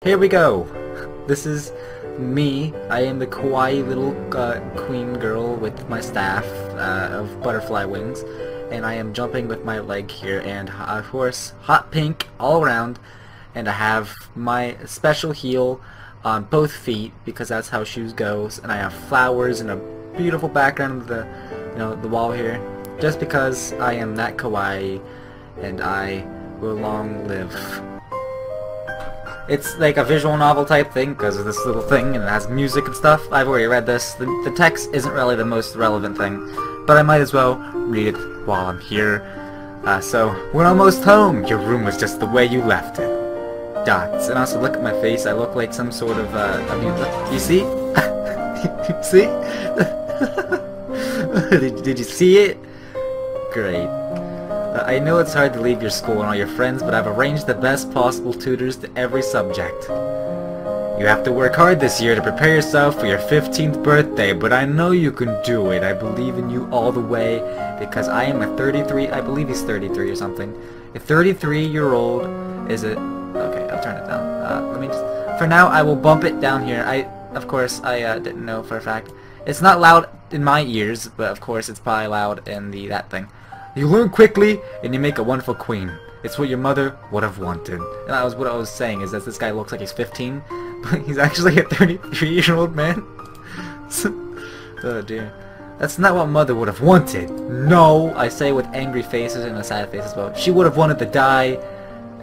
here we go. This is me. I am the kawaii little queen girl with my staff of butterfly wings, and I am jumping with my leg here, and of course hot pink all around, and I have my special heel on both feet because that's how shoes goes, and I have flowers and a beautiful background of the wall here, just because I am that kawaii, and I will long live. It's like a visual novel type thing because of this little thing, and it has music and stuff. I've already read this. The text isn't really the most relevant thing, but I might as well read it while I'm here. So, we're almost home. Your room was just the way you left it. Dots. And also, look at my face. I look like some sort of, you see? You see? Did you see it? Great. I know it's hard to leave your school and all your friends, but I've arranged the best possible tutors to every subject. You have to work hard this year to prepare yourself for your 15th birthday, but I know you can do it. I believe in you all the way, because I am a 33, I believe he's 33 or something. A 33-year-old is a... Okay, I'll turn it down. Let me just... For now, I will bump it down here. Of course, I didn't know for a fact. It's not loud in my ears, but of course it's probably loud in that thing. You learn quickly, and you make a wonderful queen. It's what your mother would have wanted. And that was what I was saying, is that this guy looks like he's 15, but he's actually a 33-year-old man. Oh dear. That's not what mother would have wanted. No! I say with angry faces and a sad face as well. She would have wanted to die.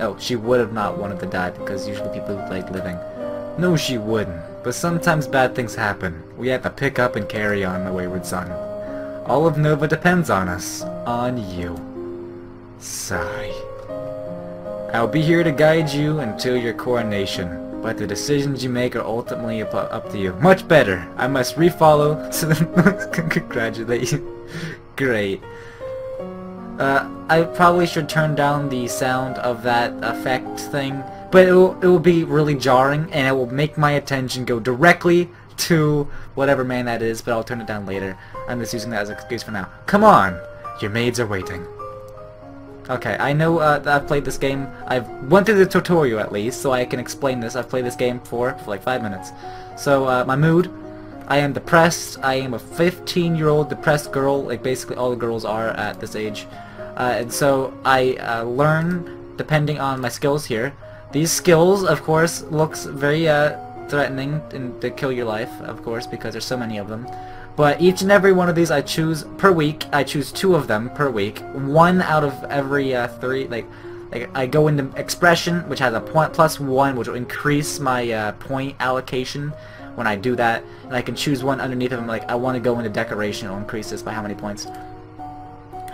Oh, she would have not wanted to die, because usually people like living. No, she wouldn't. But sometimes bad things happen. We have to pick up and carry on, my wayward son. All of Nova depends on us. On you. Sigh. I'll be here to guide you until your coronation, but the decisions you make are ultimately up to you. Much better. I must refollow, so congratulate you. Great. I probably should turn down the sound of that effect thing, but it will be really jarring, and it will make my attention go directly to whatever man that is, but I'll turn it down later. I'm just using that as an excuse for now. Come on! Your maids are waiting. Okay, I know that I've played this game. I've went through the tutorial at least, so I can explain this. I've played this game for like 5 minutes. So, my mood. I am depressed. I am a 15-year-old depressed girl, like basically all the girls are at this age. And so I learn depending on my skills here. These skills, of course, looks very threatening and to kill your life, of course, because there's so many of them. But each and every one of these I choose per week. I choose 2 of them per week. 1 out of every 3. Like I go into expression, which has a +1, which will increase my point allocation when I do that. And I can choose one underneath of them. Like I want to go into decoration. It'll increase this by how many points?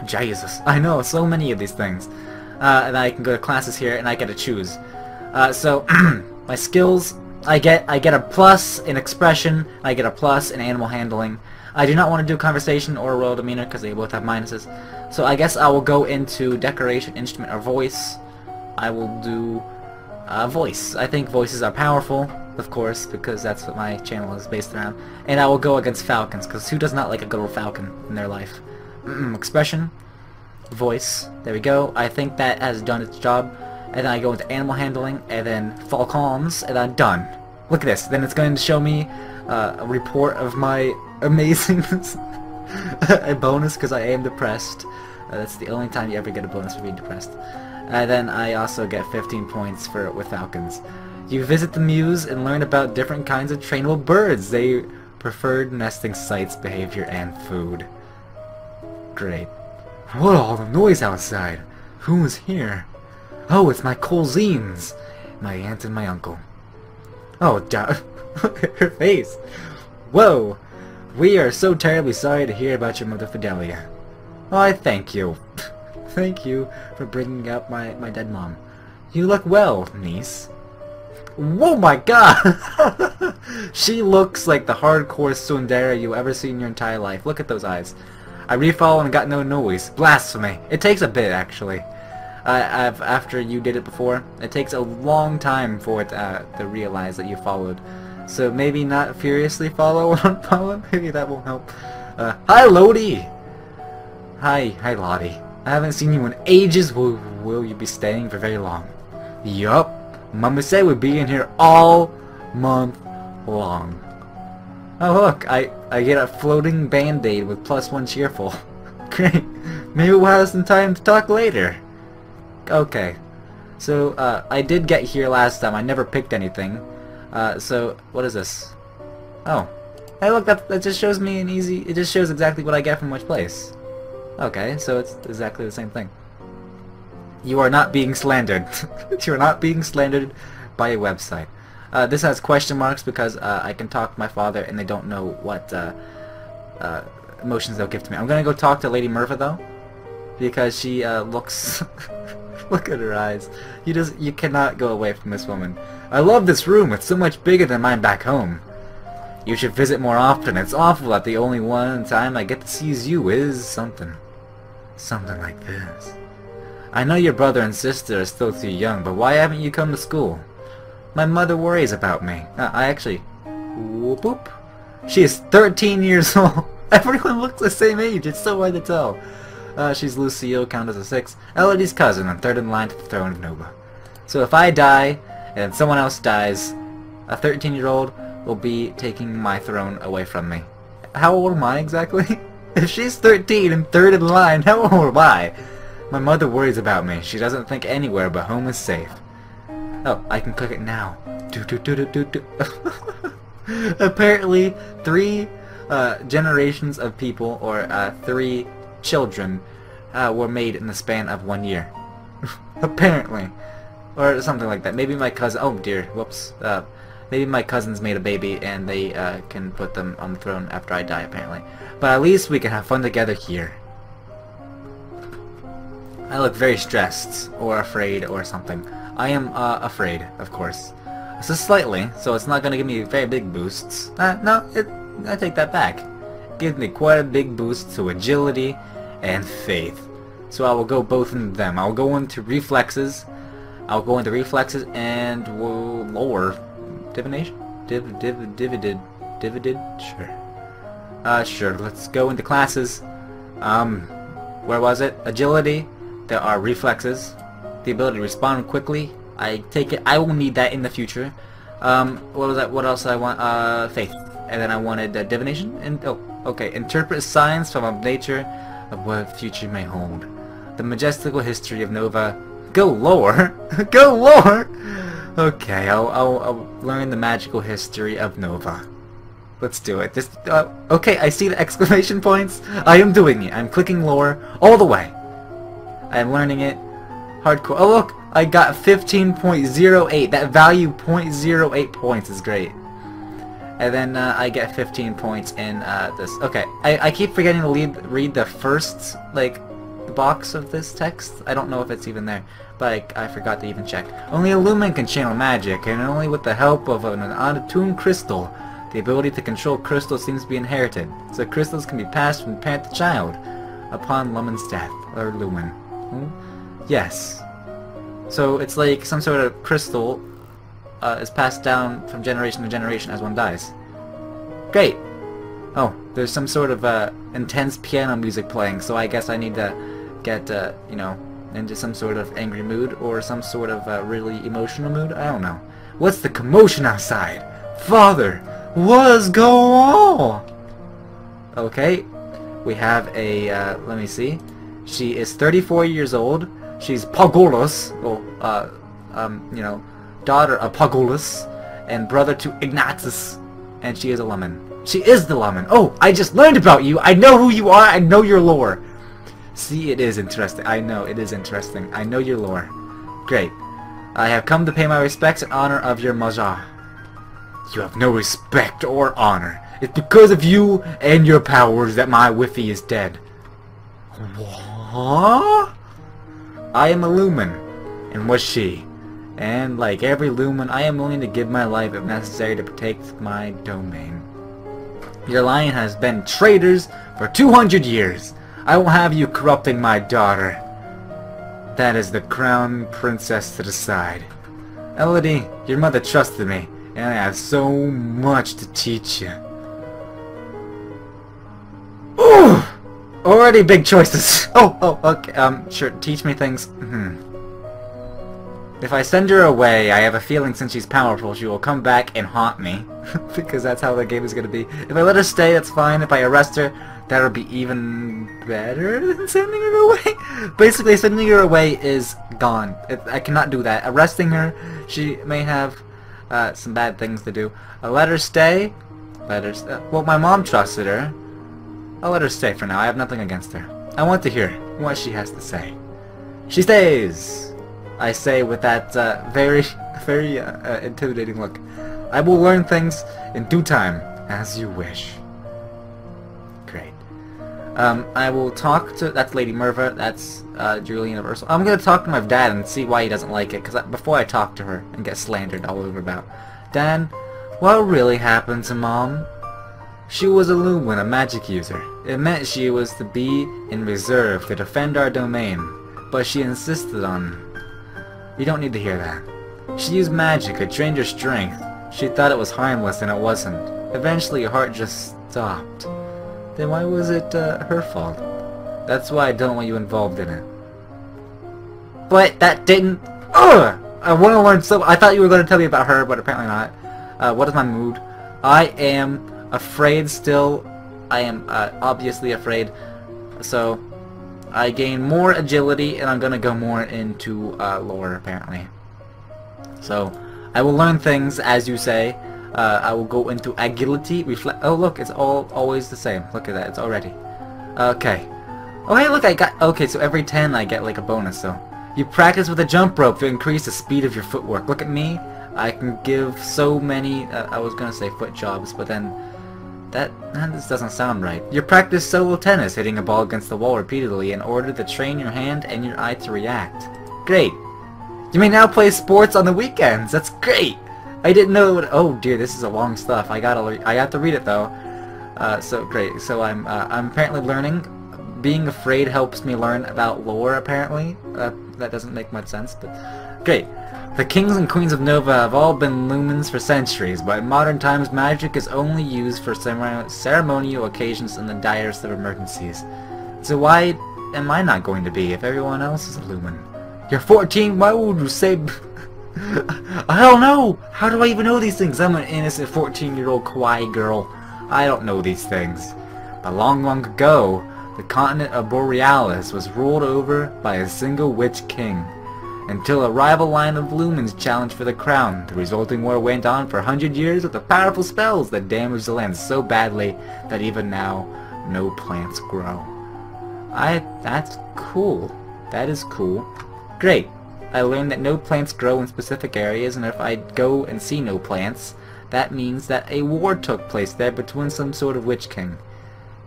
Jesus, I know so many of these things. And I can go to classes here, and I get to choose. So my skills. I get a plus in expression, I get a plus in animal handling. I do not want to do conversation or royal demeanor because they both have minuses. So I guess I will go into decoration, instrument, or voice. I will do voice. I think voices are powerful, of course, because that's what my channel is based around. And I will go against falcons, because who does not like a good old falcon in their life? Expression, voice, there we go. I think that has done its job. And then I go into animal handling, and then falcons, and I'm done. Look at this. Then it's going to show me a report of my amazing a bonus because I am depressed. That's the only time you ever get a bonus for being depressed. And then I also get 15 points with falcons. You visit the muse and learn about different kinds of trainable birds, their preferred nesting sites, behavior, and food. Great. What all the noise outside? Who is here? Oh, it's my cousins, my aunt and my uncle. Oh, look at her face. Whoa, we are so terribly sorry to hear about your mother Fidelia. Oh, I thank you. Thank you for bringing up my dead mom. You look well, niece. Whoa, my god! She looks like the hardcore tsundere you ever seen in your entire life. Look at those eyes. I refollow and got no noise. Blasphemy. It takes a bit, actually. After you did it before, it takes a long time for it to realize that you followed. So maybe not furiously follow or unfollow. Maybe that will help. Hi, Lodi. Hi, Lottie. I haven't seen you in ages. Will you be staying for very long? Yup. Mama said we'd be in here all month long. Oh look, I get a floating band-aid with +1 cheerful. Great. Maybe we'll have some time to talk later. Okay. So, I did get here last time. I never picked anything. So, what is this? Oh. Hey look, that just shows me it just shows exactly what I get from which place. Okay, so it's exactly the same thing. You are not being slandered. You are not being slandered by a website. This has question marks because I can talk to my father and they don't know what emotions they'll give to me. I'm gonna go talk to Lady Murphy though, because she looks. Look at her eyes. You cannot go away from this woman. I love this room. It's so much bigger than mine back home. You should visit more often. It's awful that the only one time I get to see you is something like this. I know your brother and sister are still too young, but why haven't you come to school? My mother worries about me. I actually... Whoop whoop. She is 13 years old. Everyone looks the same age. It's so hard to tell. She's Lucille, Countess of 6, Elodie's cousin, and third in line to the throne of Nova. So if I die, and someone else dies, a 13-year-old will be taking my throne away from me. How old am I exactly? If she's 13 and third in line, how old am I? My mother worries about me. She doesn't think anywhere but home is safe. Oh, I can click it now. Apparently, 3 generations of people, or 3 children, were made in the span of 1 year. Apparently. Or something like that. Maybe my cousin... Oh dear, whoops. Maybe my cousins made a baby and they can put them on the throne after I die, apparently. But at least we can have fun together here. I look very stressed, or afraid, or something. I am afraid, of course. So slightly, so it's not going to give me very big boosts. No, I take that back. It gives me quite a big boost to agility and faith. So I will go both into them. I'll go into reflexes. And we'll lower divination? Divided? Sure. Sure, let's go into classes. Where was it? Agility. There are reflexes. The ability to respond quickly. I take it. I will need that in the future. What was that? What else I want? Faith. And then I wanted divination. And oh, okay. Interpret signs from nature of what future may hold. The majestical history of Nova. Go lower. Go lower. Okay, I'll learn the magical history of Nova. Let's do it. Just okay. I see the exclamation points. I am doing it. I'm clicking lower all the way. I am learning it. Hardcore. Oh look, I got 15.08. That value 0.08 points is great. And then I get 15 points in this. Okay, I keep forgetting to read the first box of this text. I don't know if it's even there, but I forgot to even check. Only a Lumen can channel magic, and only with the help of an unattuned crystal. The ability to control crystals seems to be inherited, so crystals can be passed from parent to child upon Lumen's death, or Lumen. Hmm? Yes. So it's like some sort of crystal is passed down from generation to generation as one dies. Great! Oh, there's some sort of intense piano music playing, so I guess I need to get, you know, into some sort of angry mood or some sort of really emotional mood. I don't know. What's the commotion outside? Father, what's going on? Okay, we have a, let me see. She is 34 years old. She's Pagolus, well, you know, daughter of Pagolus and brother to Ignatius, and she is a lemon. She is the lemon. Oh, I just learned about you. I know who you are. I know your lore. See, it is interesting. I know, it is interesting. I know your lore. Great. I have come to pay my respects in honor of your Majah. You have no respect or honor. It's because of you and your powers that my Wiffy is dead. What? I am a Lumen, and was she. And like every Lumen, I am willing to give my life if necessary to protect my domain. Your line has been traitors for 200 years. I will have you corrupting my daughter. That is the crown princess to decide. Elodie, your mother trusted me, and I have so much to teach you. Ooh! Already big choices. Oh, okay. Sure. Teach me things. If I send her away, I have a feeling since she's powerful, she will come back and haunt me. Because that's how the game is going to be. If I let her stay, that's fine. If I arrest her, that'll be even better than sending her away. Basically, sending her away is gone. I cannot do that. Arresting her, she may have some bad things to do. I'll let her stay. Well, my mom trusted her. I'll let her stay for now. I have nothing against her. I want to hear what she has to say. She stays! I say with that very intimidating look. I will learn things in due time, as you wish. Great. I will talk to... That's Lady Merva. That's Julie Universal. I'm going to talk to my dad and see why he doesn't like it, because before I talk to her and get slandered all over about. Dad, what really happened to Mom? She was a Lumen, a magic user. It meant she was to be in reserve to defend our domain, but she insisted on... You don't need to hear that. She used magic, it drained her strength. She thought it was harmless and it wasn't. Eventually her heart just stopped. Then why was it her fault? That's why I don't want you involved in it. But that didn't... Ugh! I want to learn so... I thought you were going to tell me about her, but apparently not. What is my mood? I am afraid still. I am obviously afraid. So, I gain more agility, and I'm going to go more into lore, apparently. So, I will learn things, as you say. I will go into agility, reflect... Oh, look, it's always the same. Look at that, it's already. Okay. Oh, hey, look, I got... Okay, so every 10 I get, like, a bonus, so... You practice with a jump rope to increase the speed of your footwork. Look at me. I can give so many... I was going to say foot jobs, but then... This doesn't sound right. You practice solo tennis, hitting a ball against the wall repeatedly in order to train your hand and your eye to react. Great. You may now play sports on the weekends. That's great. I didn't know what... Oh dear, this is a long stuff. I have to read it though. So great. So I'm apparently learning. Being afraid helps me learn about lore. Apparently, that doesn't make much sense, but great. The kings and queens of Nova have all been lumens for centuries, but in modern times magic is only used for ceremonial occasions and the direst of emergencies. So why am I not going to be if everyone else is a lumen? You're 14, why would you say... I don't know! How do I even know these things? I'm an innocent 14-year-old kawaii girl. I don't know these things. But long, long ago, the continent of Borealis was ruled over by a single witch king. Until a rival line of lumens challenged for the crown, the resulting war went on for 100 years with the powerful spells that damaged the land so badly that even now, no plants grow. That's cool. That is cool. Great. I learned that no plants grow in specific areas, and if I go and see no plants, that means that a war took place there between some sort of witch king.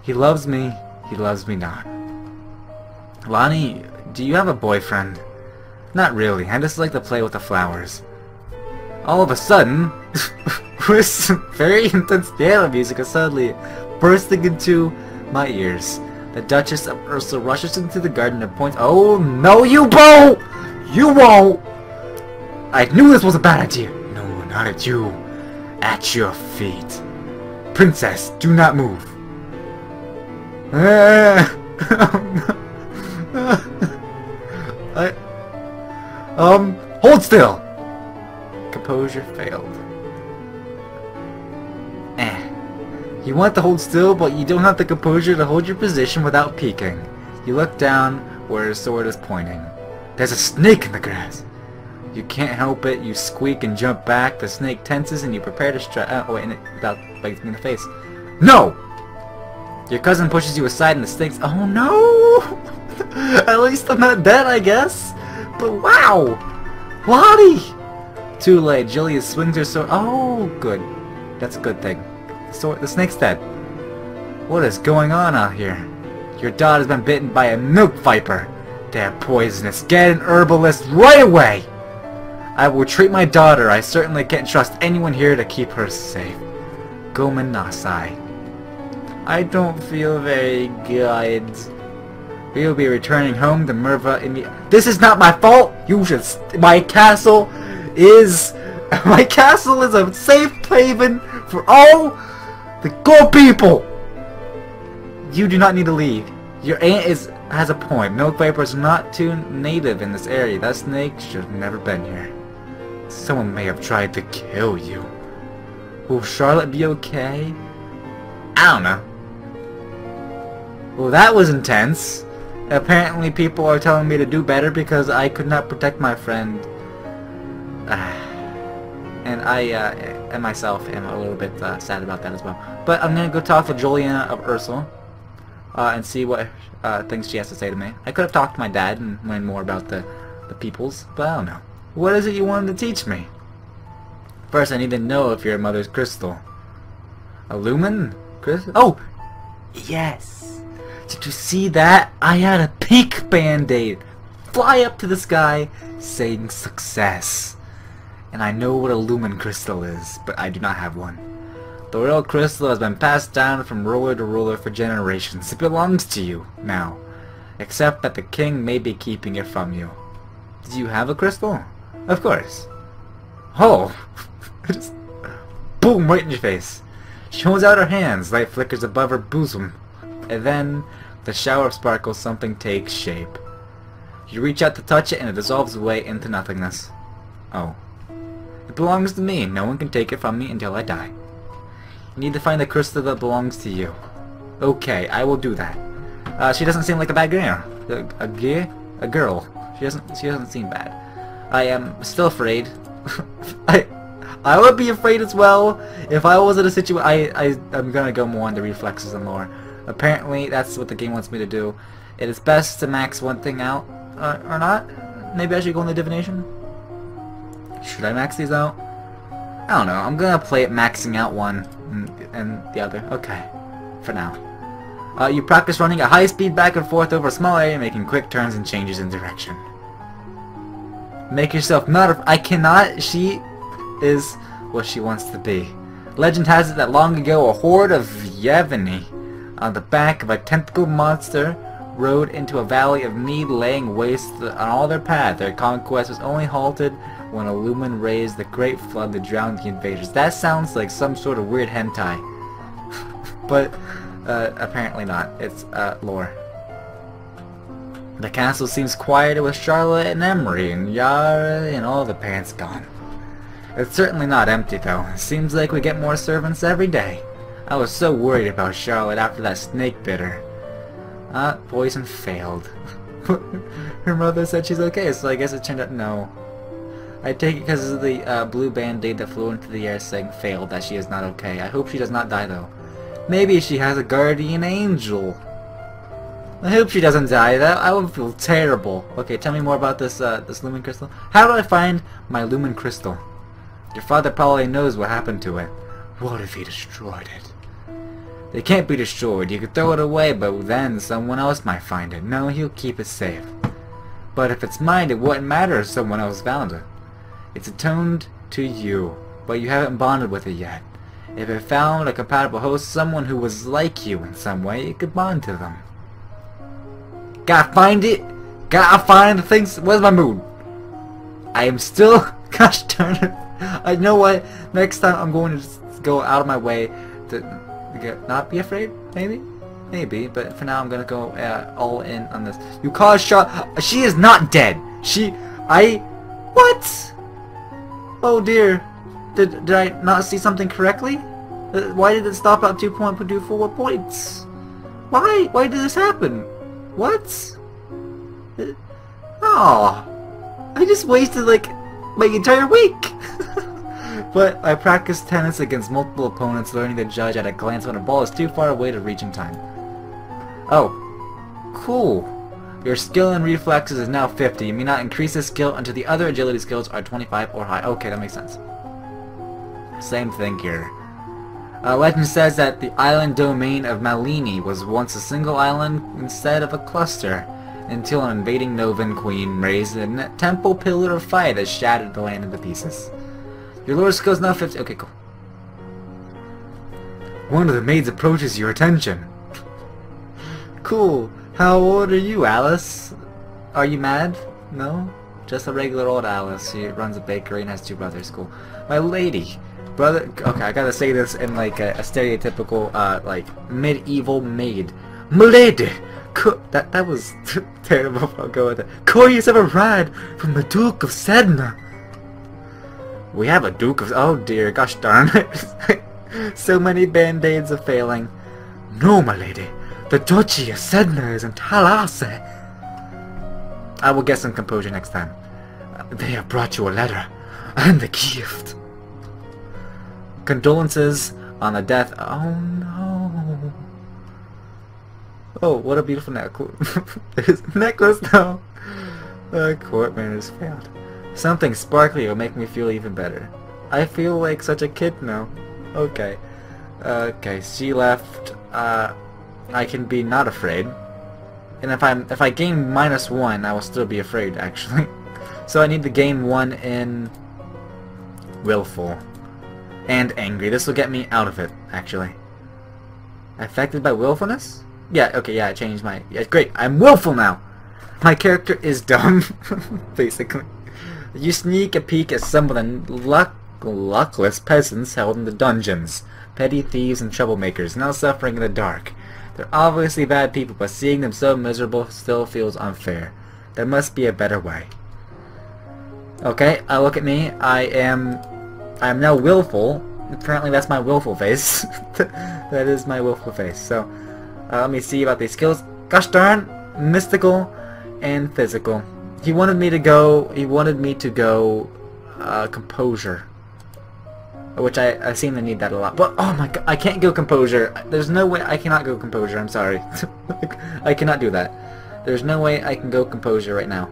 He loves me not. Lonnie, do you have a boyfriend? Not really, I just like to play with the flowers. All of a sudden, with some very intense piano music is suddenly bursting into my ears. The Duchess of Ursa rushes into the garden and points— Oh no, you won't! You won't! I knew this was a bad idea. No, not at you. At your feet. Princess, do not move. Hold still! Composure failed. You want to hold still, but you don't have the composure to hold your position without peeking. You look down where his sword is pointing. There's a snake in the grass. You can't help it, you squeak and jump back, the snake tenses and you prepare to strike— oh wait, and it about bites me in the face. No! Your cousin pushes you aside and the snake's— Oh no! At least I'm not dead, I guess. But wow! Lottie! Too late, Julius swings her sword— Oh, good. That's a good thing. The snake's dead. What is going on out here? Your daughter's been bitten by a milk viper. They're poisonous. Get an herbalist right away! I will treat my daughter. I certainly can't trust anyone here to keep her safe. Gomen Nasai. I don't feel very good. We will be returning home to Merva This is not my fault! You should— My castle is a safe haven for all the good people! You do not need to leave. Your aunt is has a point. Milk vapors are not too native in this area. That snake should have never been here. Someone may have tried to kill you. Will Charlotte be okay? I don't know. Well, that was intense. Apparently people are telling me to do better because I could not protect my friend. And I and myself am a little bit sad about that as well. But I'm gonna go talk to Juliana of Ursel and see what things she has to say to me. I could have talked to my dad and learned more about the peoples, but I don't know. What is it you wanted to teach me? First, I need to know if your mother's crystal. A lumen? Crystal? Oh! Yes! Did you see that? I had a pink band-aid fly up to the sky saying success. And I know what a lumen crystal is, but I do not have one. The royal crystal has been passed down from ruler to ruler for generations. It belongs to you now, except that the king may be keeping it from you. Do you have a crystal? Of course. Oh! Just boom, right in your face. She holds out her hands, light flickers above her bosom, and then, with a shower of sparkles, something takes shape. You reach out to touch it and it dissolves away into nothingness. Oh. It belongs to me. No one can take it from me until I die. You need to find the crystal that belongs to you. Okay, I will do that. She doesn't seem like a bad girl. A girl. She doesn't seem bad. I am still afraid. I would be afraid as well if I was in a situation. I'm gonna go more into reflexes and lore. Apparently, that's what the game wants me to do. It is best to max one thing out, or not. Maybe I should go into divination. Should I max these out? I don't know. I'm gonna play it maxing out one and the other. Okay, for now. You practice running at high speed back and forth over a small area, making quick turns and changes in direction. Make yourself not. I cannot. She is what she wants to be. Legend has it that long ago a horde of Yeveni on the back of a tentacle monster rode into a valley of need, laying waste on all their path. Their conquest was only halted when a lumen raised the great flood that drowned the invaders. That sounds like some sort of weird hentai. But apparently not. It's lore. The castle seems quieter with Charlotte and Emery and Yara and all the pants gone. It's certainly not empty though. It seems like we get more servants every day. I was so worried about Charlotte after that snake bit her. Poison failed. Her mother said she's okay, so I guess it turned out no. I take it because of the blue band-aid that flew into the air saying failed that she is not okay. I hope she does not die though. Maybe she has a guardian angel. I hope she doesn't die. That I would feel terrible. Okay, tell me more about this this lumen crystal. How do I find my lumen crystal? Your father probably knows what happened to it. What if he destroyed it? They can't be destroyed. You could throw it away, but then someone else might find it. No, he'll keep it safe. But if it's mine, it wouldn't matter if someone else found it. It's attuned to you, but you haven't bonded with it yet. If it found a compatible host, someone who was like you in some way, it could bond to them. Gotta find it. Gotta find the things. Where's my mood? I am still. Gosh darn it. I know what. Next time I'm going to just go out of my way to not be afraid. Maybe. But for now I'm gonna go all in on this. You caused shot. She is not dead. What? Oh dear. Did I not see something correctly? Why did it stop at 2.24 points? Why? Why did this happen? What? Oh, I just wasted like my entire week. But I practiced tennis against multiple opponents, learning to judge at a glance when a ball is too far away to reach in time. Oh, cool. Your skill and reflexes is now 50. You may not increase this skill until the other agility skills are 25 or higher. Okay, that makes sense. Same thing here. Legend says that the island domain of Malini was once a single island instead of a cluster, until an invading Novan queen raised a temple pillar of fire that shattered the land into pieces. Your lore skills now 50. Okay, cool. One of the maids approaches your attention. Cool. How old are you, Alice? Are you mad? No? Just a regular old Alice. She runs a bakery and has 2 brothers. Cool. My lady. Brother. Okay, I gotta say this in like a stereotypical, like, medieval maid. Milady! That was terrible. I'll go with it. Couriers have arrived from the Duke of Sedna. We have a Duke of... Oh dear, gosh darn it. So many band-aids are failing. No, my lady. The Duchy of Sedna is in Talase. I will get some composure next time. They have brought you a letter and a gift. Condolences on the death... Oh no. Oh, what a beautiful necklace though. The court manners failed. Something sparkly will make me feel even better. I feel like such a kid now. Okay. Okay, she left. I can be not afraid. And if I gain -1, I will still be afraid actually. So I need to gain 1 in willful and angry. This will get me out of it actually. Affected by willfulness? Yeah, okay, yeah, I changed my... Yeah, great, I'm willful now! My character is dumb, basically. You sneak a peek at some of the luckless peasants held in the dungeons. Petty thieves and troublemakers, now suffering in the dark. They're obviously bad people, but seeing them so miserable still feels unfair. There must be a better way. Okay, look at me. I am now willful. Apparently that's my willful face. That is my willful face. So, let me see about these skills. Gosh darn, mystical and physical. He wanted me to go composure, which I seem to need that a lot. But oh my god, I can't go composure. There's no way I cannot go composure. I'm sorry. I cannot do that. There's no way I can go composure right now.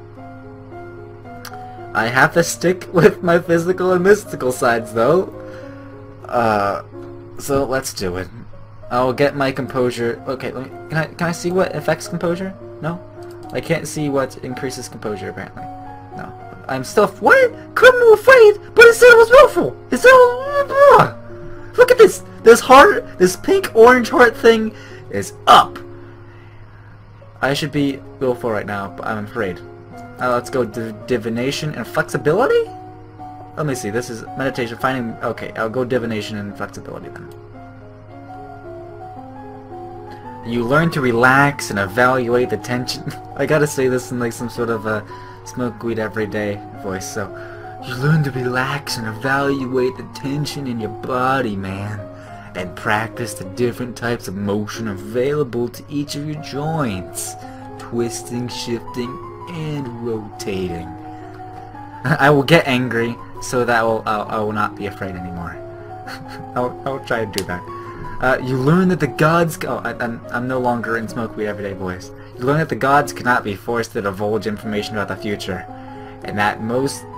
I have to stick with my physical and mystical sides though. So let's do it. I'll get my composure. Okay, can I see what affects composure? No? I can't see what increases composure apparently. No. I'm still... What? Criminal afraid, but it said I was willful! It said... Look at this! This heart, this pink orange heart thing is up! I should be willful right now, but I'm afraid. Let's go divination and flexibility? Let me see, this is meditation, finding... Okay, I'll go divination and flexibility then. You learn to relax and evaluate the tension. I gotta say this in like some sort of a smoke weed everyday voice, so... You learn to relax and evaluate the tension in your body, man. And practice the different types of motion available to each of your joints. Twisting, shifting, and rotating. I will get angry, so that I will not be afraid anymore. I will try to do that. You learn that the gods... Oh, I'm no longer in Smokeweed Everyday Voice. You learn that the gods cannot be forced to divulge information about the future, and that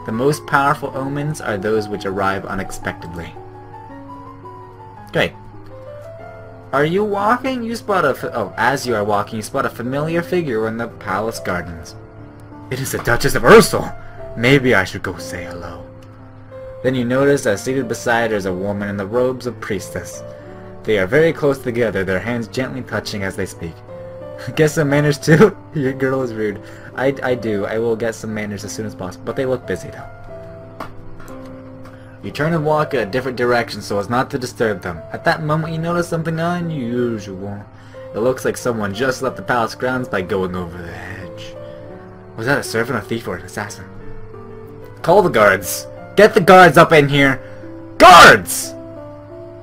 the most powerful omens are those which arrive unexpectedly. Okay. Are you walking? You spot as you are walking, you spot a familiar figure in the palace gardens. It is the Duchess of Ursel! Maybe I should go say hello. Then you notice that seated beside her is a woman in the robes of priestess. They are very close together, their hands gently touching as they speak. Get some manners too? Your girl is rude. I do. I will get some manners as soon as possible, but they look busy though. You turn and walk in a different direction so as not to disturb them. At that moment you notice something unusual. It looks like someone just left the palace grounds by going over the hedge. Was that a servant, a thief, or an assassin? Call the guards. Get the guards up in here. Guards!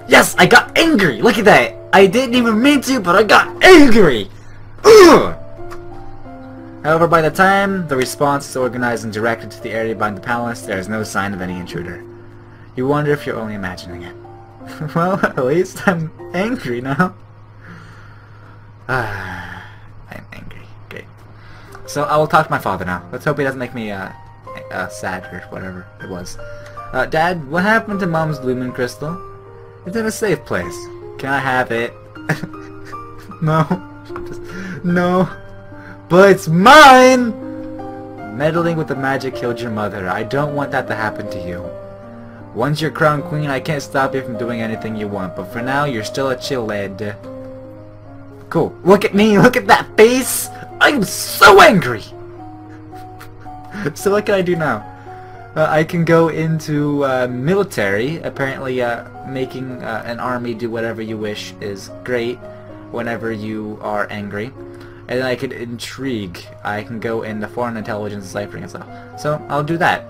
Yes, I got angry! Look at that! I didn't even mean to, but I got angry! Ugh! However, by the time the response is organized and directed to the area behind the palace, there is no sign of any intruder. You wonder if you're only imagining it. Well, at least I'm angry now. I'm angry. Great. So I will talk to my father now. Let's hope he doesn't make me sad or whatever it was. Dad, what happened to Mom's lumen crystal? It's in a safe place. Can I have it? No. No. But it's mine! Meddling with the magic killed your mother. I don't want that to happen to you. Once you're crowned queen, I can't stop you from doing anything you want, but for now, you're still a chill lad. Cool. Look at me! Look at that face! I'm so angry! So what can I do now? I can go into military. Apparently making an army do whatever you wish is great whenever you are angry. and then I could intrigue. I can go into foreign intelligence ciphering and stuff. So I'll do that.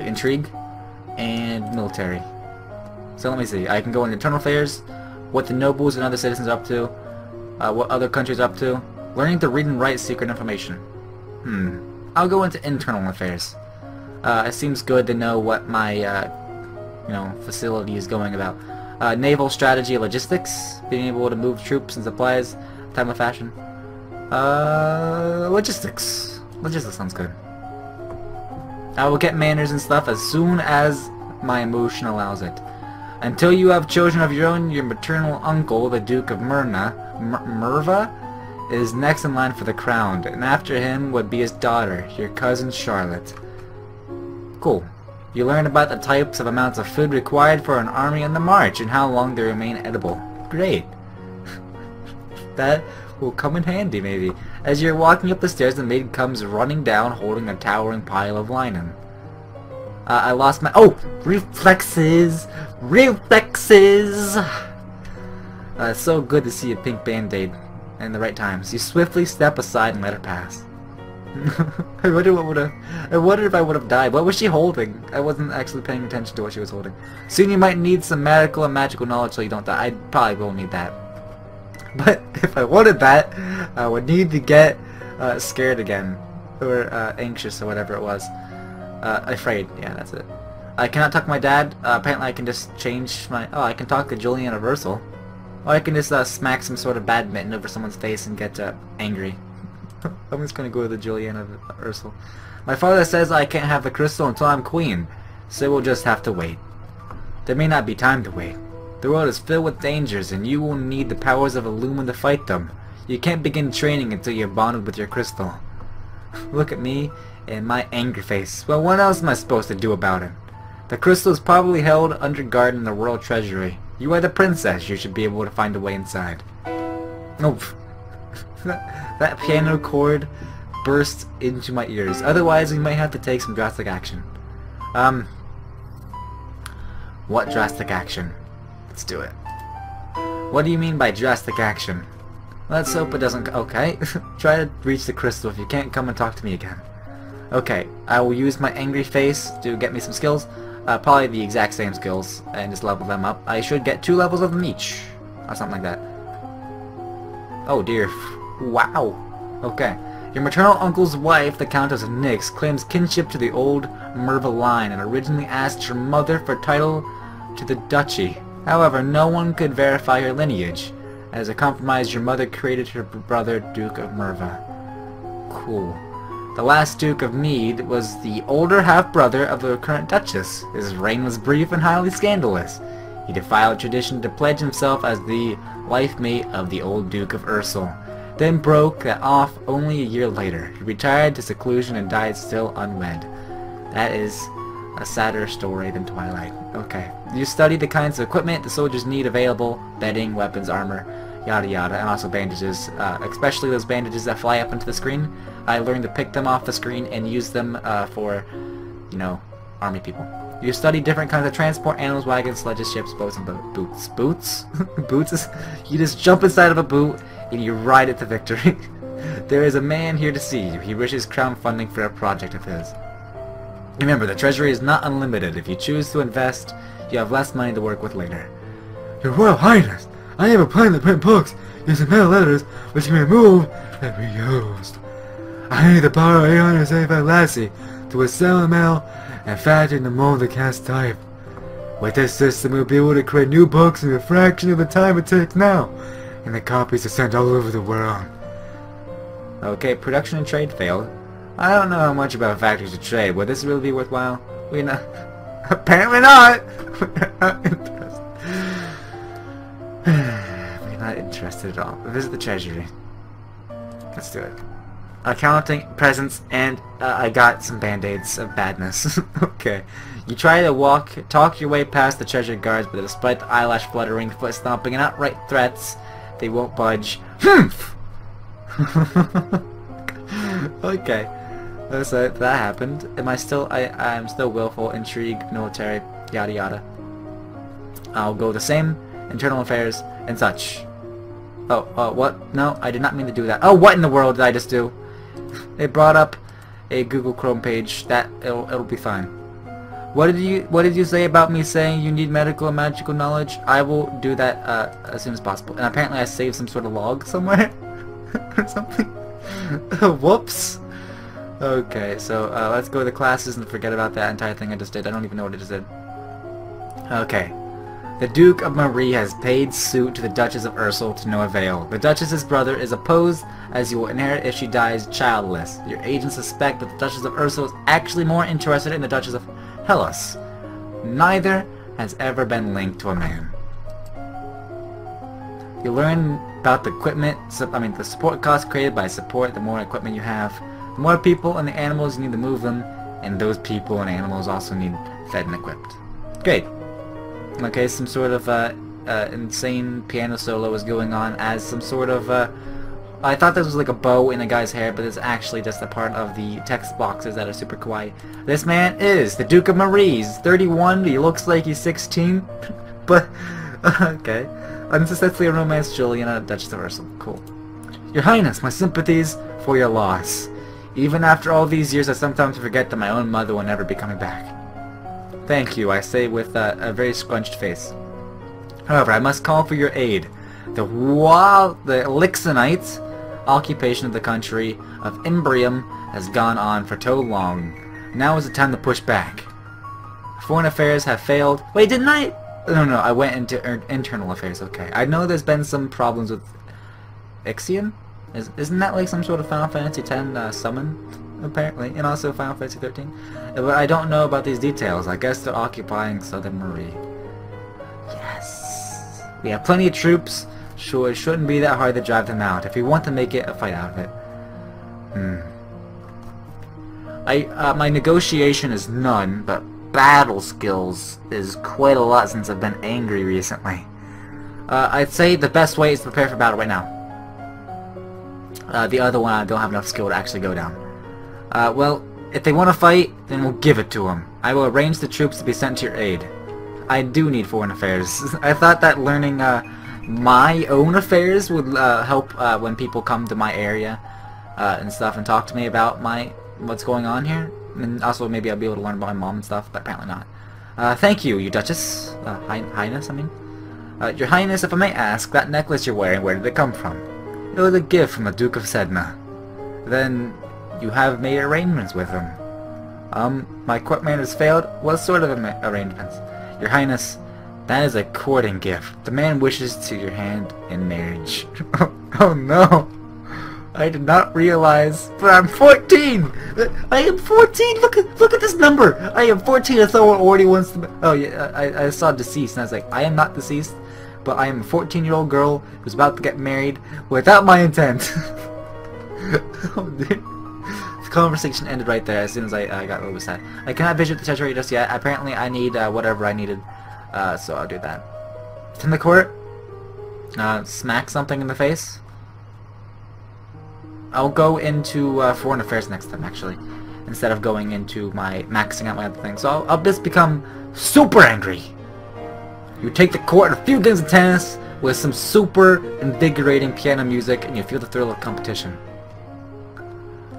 Intrigue and military. So let me see. I can go into internal affairs, what the nobles and other citizens are up to, what other countries are up to, learning to read and write secret information. I'll go into internal affairs. It seems good to know what my facility is going about. Naval strategy, logistics, being able to move troops and supplies, timely fashion. Logistics. Logistics sounds good. I will get manners and stuff as soon as my emotion allows it. Until you have children of your own, your maternal uncle, the Duke of Merva, is next in line for the crown, and after him would be his daughter, your cousin Charlotte. Cool. You learn about the types of amounts of food required for an army on the march, and how long they remain edible. Great. That will come in handy, maybe. As you're walking up the stairs, the maid comes running down, holding a towering pile of linen. I lost my... Oh! Reflexes! Reflexes! It's so good to see a pink band-aid in the right times. You swiftly step aside and let her pass. I wonder if I would have died. What was she holding? I wasn't actually paying attention to what she was holding. Soon you might need some medical and magical knowledge so you don't die. I probably will need that. But if I wanted that, I would need to get scared again. Or anxious or whatever it was. Afraid. Yeah, that's it. I cannot talk to my dad. Apparently I can just change my... Oh, I can talk to Julian Universal. Or I can just smack some sort of badminton over someone's face and get angry. I'm just gonna go with the Juliana Ursel. My father says I can't have the crystal until I'm queen, so we'll just have to wait. There may not be time to wait. The world is filled with dangers, and you will need the powers of Illumina to fight them. You can't begin training until you're bonded with your crystal. Look at me and my angry face. Well, what else am I supposed to do about it? The crystal is probably held under guard in the royal treasury. You are the princess. You should be able to find a way inside. Oh. That piano chord burst into my ears. Otherwise, we might have to take some drastic action. What drastic action? Let's do it. What do you mean by drastic action? Let's hope it doesn't... Okay. Try to reach the crystal. If you can't, come and talk to me again. Okay. I will use my angry face to get me some skills. Probably the exact same skills. And just level them up. I should get 2 levels of them each. Or something like that. Oh dear. Wow. Okay. Your maternal uncle's wife, the Countess of Nyx, claims kinship to the old Merva line and originally asked her mother for title to the duchy. However, no one could verify her lineage. As a compromise, your mother created her brother, Duke of Merva. Cool. The last Duke of Mead was the older half-brother of the current Duchess. His reign was brief and highly scandalous. He defied tradition to pledge himself as the life mate of the old Duke of Ursel. Then broke that off only a year later. He retired to seclusion and died still unwed. That is a sadder story than Twilight. Okay. You study the kinds of equipment the soldiers need available, bedding, weapons, armor, yada yada, and also bandages, especially those bandages that fly up into the screen. I learned to pick them off the screen and use them for, you know, army people. You study different kinds of transport, animals, wagons, sledges, ships, boats, and boots. Boots? Boots is... You just jump inside of a boot and you ride it to victory. There is a man here to see you. He wishes crown funding for a project of his. Remember, the treasury is not unlimited. If you choose to invest, you have less money to work with later. Your Royal Highness, I have a plan to print books using metal letters which can be moved and reused. I need the power of 875 Lassie to assemble the metal and fashion the mold to cast type. With this system, we'll be able to create new books in a fraction of the time it takes now, and the copies are sent all over the world. Okay, production and trade failed. I don't know how much about factories to trade. Would this really be worthwhile? We're not... Apparently not! We're not interested. We're not interested at all. Visit the treasury. Let's do it. Accounting, presents, and I got some band-aids of badness. Okay. You try to talk your way past the treasury guards, but despite the eyelash fluttering, foot stomping, and outright threats, they won't budge. Humph! Okay. So that happened. Am I still... I'm still willful, intrigue, military, yada yada. I'll go the same, internal affairs, and such. Oh, what? No, I did not mean to do that. Oh, what in the world did I just do? It brought up a Google Chrome page. It'll be fine. What did you say about me saying you need medical and magical knowledge? I will do that as soon as possible. And apparently I saved some sort of log somewhere or something. Whoops. Okay, so let's go to the classes and forget about that entire thing I just did. I don't even know what I just did. Okay. The Duke of Marie has paid suit to the Duchess of Ursel to no avail. The Duchess's brother is opposed, as you will inherit if she dies childless. Your agents suspect that the Duchess of Ursel is actually more interested in the Duchess of Hellas. Neither has ever been linked to a man. You learn about the equipment, the support costs created by support. The more equipment you have, the more people and the animals you need to move them, and those people and animals also need fed and equipped. Great. Okay, some sort of insane piano solo is going on as some sort of I thought this was like a bow in a guy's hair, but it's actually just a part of the text boxes that are super kawaii. This man is the Duke of Marie. He's 31. He looks like he's 16. But okay. Unsuccessfully a romance Julian and a Duchess of Ursel. Cool. Your Highness, my sympathies for your loss. Even after all these years, I sometimes forget that my own mother will never be coming back. Thank you, I say with a very scrunched face. However, I must call for your aid. The Elixonites occupation of the country of Imbrium has gone on for too long. Now is the time to push back. Foreign affairs have failed. Wait, didn't I? No, I went into internal affairs. Okay, I know there's been some problems with Ixion. Isn't that like some sort of Final Fantasy X summon? Apparently, and also Final Fantasy 13. But I don't know about these details. I guess they're occupying Southern Marie. Yes. We have plenty of troops. Sure, it shouldn't be that hard to drive them out if we want to make it a fight out of it. My negotiation is none, but battle skills is quite a lot since I've been angry recently. I'd say the best way is to prepare for battle right now. The other one I don't have enough skill to actually go down. Well, if they want to fight, then we'll give it to them. I will arrange the troops to be sent to your aid. I do need foreign affairs. I thought that learning my own affairs would help when people come to my area and stuff and talk to me about what's going on here. And also maybe I'll be able to learn about my mom and stuff, but apparently not. Thank you, you Duchess. Highness, I mean. Your Highness, if I may ask, that necklace you're wearing, where did it come from? It was a gift from the Duke of Sedna. Then you have made arrangements with him. My court man has failed. What sort of arrangements? Your Highness, that is a courting gift. The man wishes to your hand in marriage. Oh no! I did not realize, but I'm 14! I am 14! Look at this number! I am 14 and someone already wants to... Oh yeah, I saw deceased and I was like, I am not deceased, but I am a 14-year-old girl who's about to get married without my intent. Oh dude. The conversation ended right there as soon as I got a little bit sad. I cannot visit the territory just yet. Apparently I need whatever I needed, so I'll do that. It's in the court. Smack something in the face. I'll go into foreign affairs next time, actually, instead of going into maxing out my other thing. So I'll just become super angry. You take the court in a few games of tennis with some super invigorating piano music, and you feel the thrill of competition.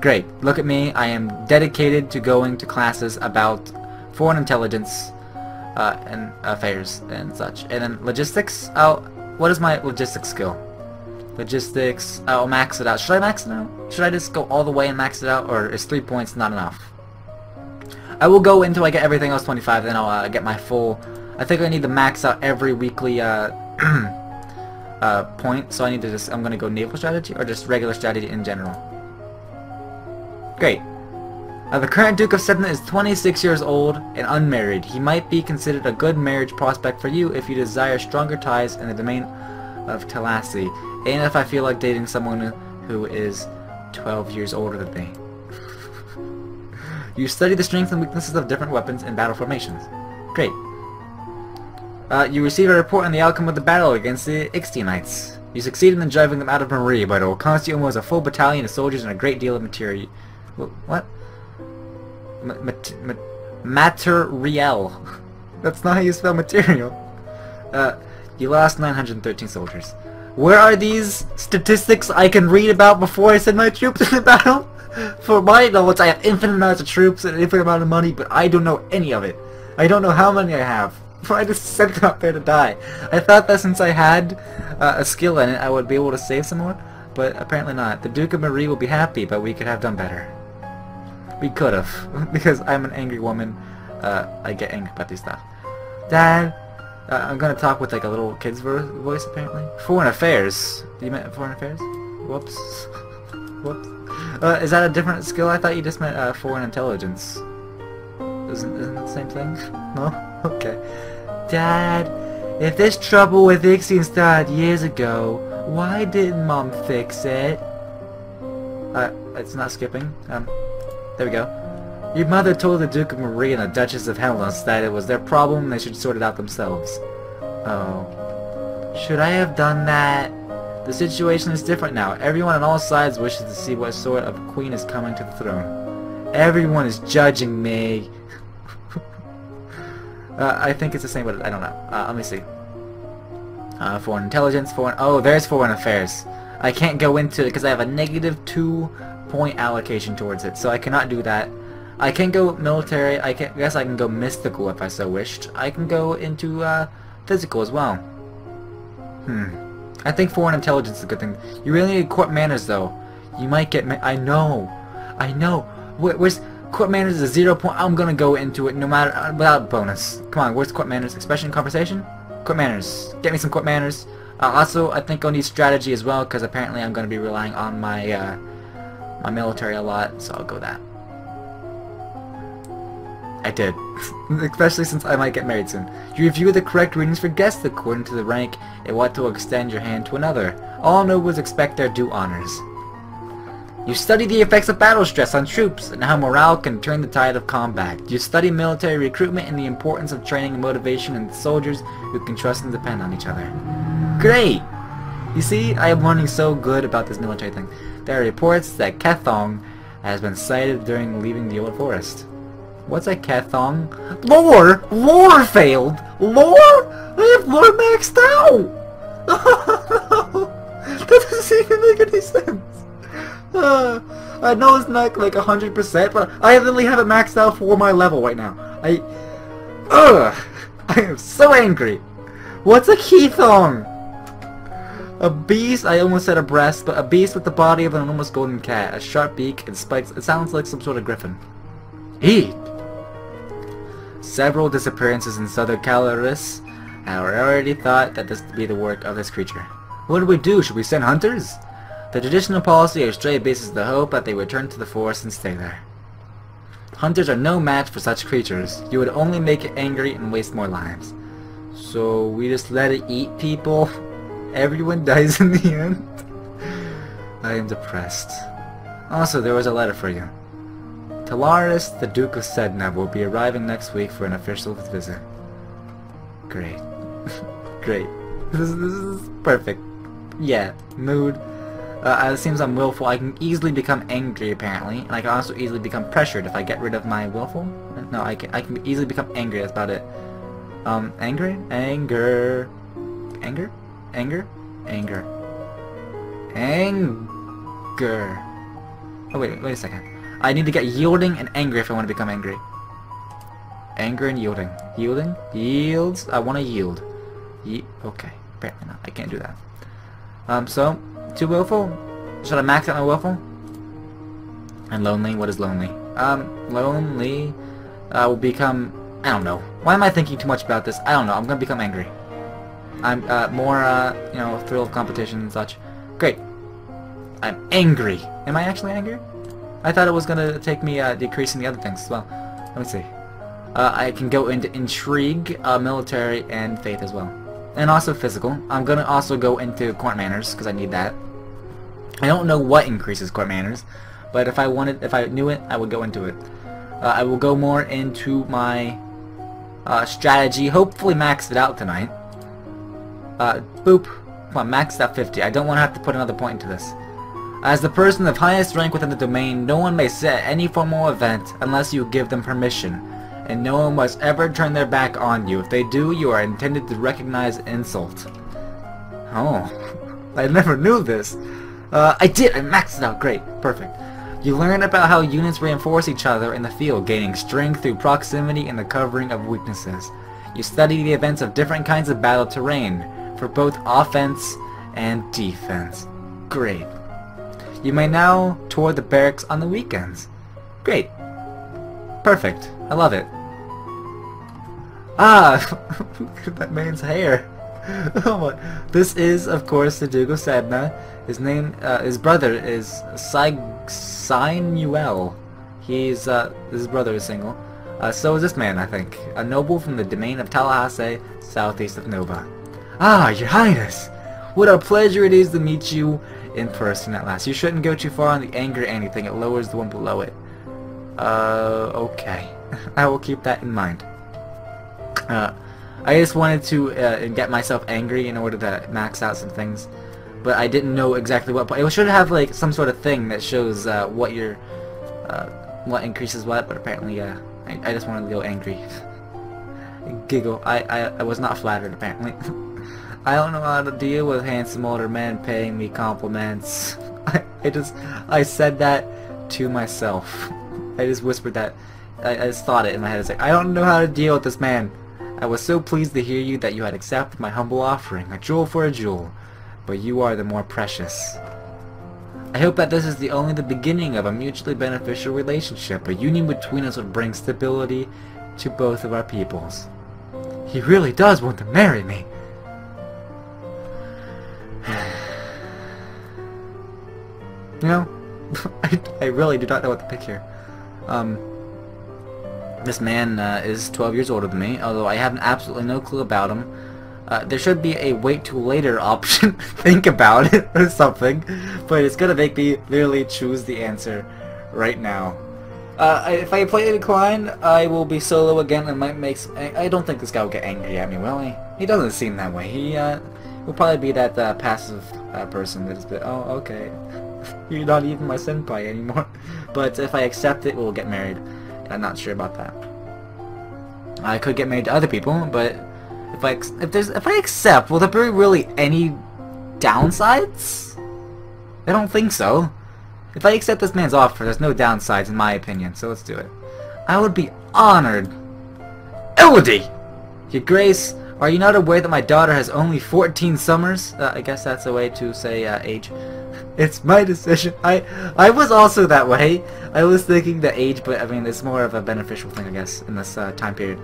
Great. Look at me. I am dedicated to going to classes about foreign intelligence and affairs and such. And then logistics. What is my logistics skill? Logistics. I'll max it out. Should I max it out? Should I just go all the way and max it out, or is 3 points not enough? I will go until I get everything else 25. Then I'll get my full. I think I need to max out every weekly point. So I need to just. I'm gonna go naval strategy or just regular strategy in general. Great. The current Duke of Sedna is 26 years old and unmarried. He might be considered a good marriage prospect for you if you desire stronger ties in the domain of Talassi, and if I feel like dating someone who is 12 years older than me. You study the strengths and weaknesses of different weapons and battle formations. Great. You receive a report on the outcome of the battle against the Ixtianites. You succeeded in driving them out of Marie, but it will cost you almost a full battalion of soldiers and a great deal of material. What? Material. That's not how you spell material. You lost 913 soldiers. Where are these statistics I can read about before I send my troops into battle? For my knowledge, I have infinite amounts of troops and an infinite amount of money, but I don't know any of it. I don't know how many I have. I just sent them out there to die. I thought that since I had a skill in it, I would be able to save some more, but apparently not. The Duke of Marie will be happy, but we could have done better. We could have, because I'm an angry woman. I get angry about these stuff. Dad, I'm gonna talk with like a little kid's voice apparently. Foreign affairs. You meant foreign affairs? Whoops. Whoops. Is that a different skill? I thought you just meant foreign intelligence. Isn't it the same thing? No? Okay. Dad, if this trouble with Ixion started years ago, why didn't Mom fix it? It's not skipping. There we go. Your mother told the Duke of Marie and the Duchess of Hellas that it was their problem and they should sort it out themselves. Oh. Should I have done that? The situation is different now. Everyone on all sides wishes to see what sort of queen is coming to the throne. Everyone is judging me. I think it's the same, but I don't know. Let me see. Foreign intelligence, oh, there's foreign affairs. I can't go into it because I have a negative 2-point allocation towards it, so I cannot do that. I can go military. I guess I can go mystical if I so wished. I can go into physical as well. I think foreign intelligence is a good thing. You really need court manners, though. You might get. I know. Where's court manners is a 0 point. I'm gonna go into it no matter without bonus. Come on, where's court manners? Expression and conversation. Court manners. Get me some court manners. Also, I think I'll need strategy as well because apparently I'm gonna be relying on my my military a lot. So I'll go that. I did. Especially since I might get married soon. You review the correct readings for guests according to the rank and what to extend your hand to another. All nobles expect their due honors. You study the effects of battle stress on troops and how morale can turn the tide of combat. You study military recruitment and the importance of training and motivation in soldiers who can trust and depend on each other. Great! You see, I am learning so good about this military thing. There are reports that Kethong has been sighted during leaving the old forest. What's a Kethong? Lore! Lore failed! Lore? I have lore maxed out! That doesn't even make any sense. I know it's not like 100%, but I literally have it maxed out for my level right now. I am so angry. What's a Kethong? A beast, I almost said a breast, but a beast with the body of an enormous golden cat, a sharp beak and spikes. It sounds like some sort of griffin. Eat! Several disappearances in southern Calaris. I already thought that this would be the work of this creature. What do we do? Should we send hunters? The traditional policy of stray beasts is the hope that they return to the forest and stay there. Hunters are no match for such creatures. You would only make it angry and waste more lives. So we just let it eat people? Everyone dies in the end? I am depressed. Also, there was a letter for you. Talaris, the Duke of Sedna, will be arriving next week for an official visit. Great. Great. This is perfect. Yeah, mood. It seems I'm willful. I can easily become angry, apparently, and I can also easily become pressured if I get rid of my willful. No, I can easily become angry. That's about it. Angry? Anger. Anger? Anger? Anger. Anger. Oh, wait a second. I need to get yielding and angry if I want to become angry. Anger and yielding. Yielding? Yields? I want to yield. Okay. Apparently not. I can't do that. So, too willful? Should I max out my willful? And lonely? What is lonely? Lonely will become... I don't know. Why am I thinking too much about this? I don't know. I'm gonna become angry. I'm more, you know, thrill of competition and such. Great. I'm angry. Am I actually angry? I thought it was gonna take me decreasing the other things as well. Let me see. I can go into intrigue, military, and faith as well. And also physical. I'm gonna also go into court manners because I need that. I don't know what increases court manners, but if I knew it, I would go into it. I will go more into my strategy. Hopefully, max it out tonight. Boop. Come on, max out 50. I don't want to have to put another point into this. As the person of highest rank within the domain, no one may set any formal event unless you give them permission, and no one must ever turn their back on you. If they do, you are intended to recognize insult. Oh. I never knew this. I did! I maxed it out. Great. Perfect. You learn about how units reinforce each other in the field, gaining strength through proximity and the covering of weaknesses. You study the events of different kinds of battle terrain, for both offense and defense. Great. You may now tour the barracks on the weekends. Great. Perfect. I love it. Ah! Look at that man's hair. Oh my. This is, of course, the Duke of Sedna. His brother is Sinuel. His brother is single. So is this man, I think. A noble from the domain of Tallahassee, southeast of Nova. Ah, your highness! What a pleasure it is to meet you in person at last. You shouldn't go too far on the anger or anything. It lowers the one below it. Okay. I will keep that in mind. I just wanted to get myself angry in order to max out some things, but I didn't know exactly what. It should have like some sort of thing that shows what increases what. But apparently, I just wanted to go angry. Giggle. I was not flattered apparently. I don't know how to deal with handsome older men paying me compliments. I said that to myself. I just whispered that. I just thought it in my head. It's like, I don't know how to deal with this man. I was so pleased to hear you that you had accepted my humble offering, a jewel for a jewel, but you are the more precious. I hope that this is only the beginning of a mutually beneficial relationship. A union between us would bring stability to both of our peoples. He really does want to marry me. You know, I really do not know what to pick here. This man is 12 years older than me, although I have absolutely no clue about him. There should be a wait till later option, think about it, or something, but it's gonna make me literally choose the answer right now. If I play Decline, I will be solo again and might make I don't think this guy will get angry at me, will he? He doesn't seem that way. He will probably be that passive person that is oh, okay. You're not even my senpai anymore. But if I accept it, we'll get married. I'm not sure about that. I could get married to other people, but if I accept, will there be really any downsides? I don't think so. If I accept this man's offer, there's no downsides in my opinion, so let's do it. I would be honored. Elodie! Your Grace, are you not aware that my daughter has only 14 summers? I guess that's a way to say age. It's my decision. I was also that way. I was thinking the age, but I mean it's more of a beneficial thing, I guess, in this time period.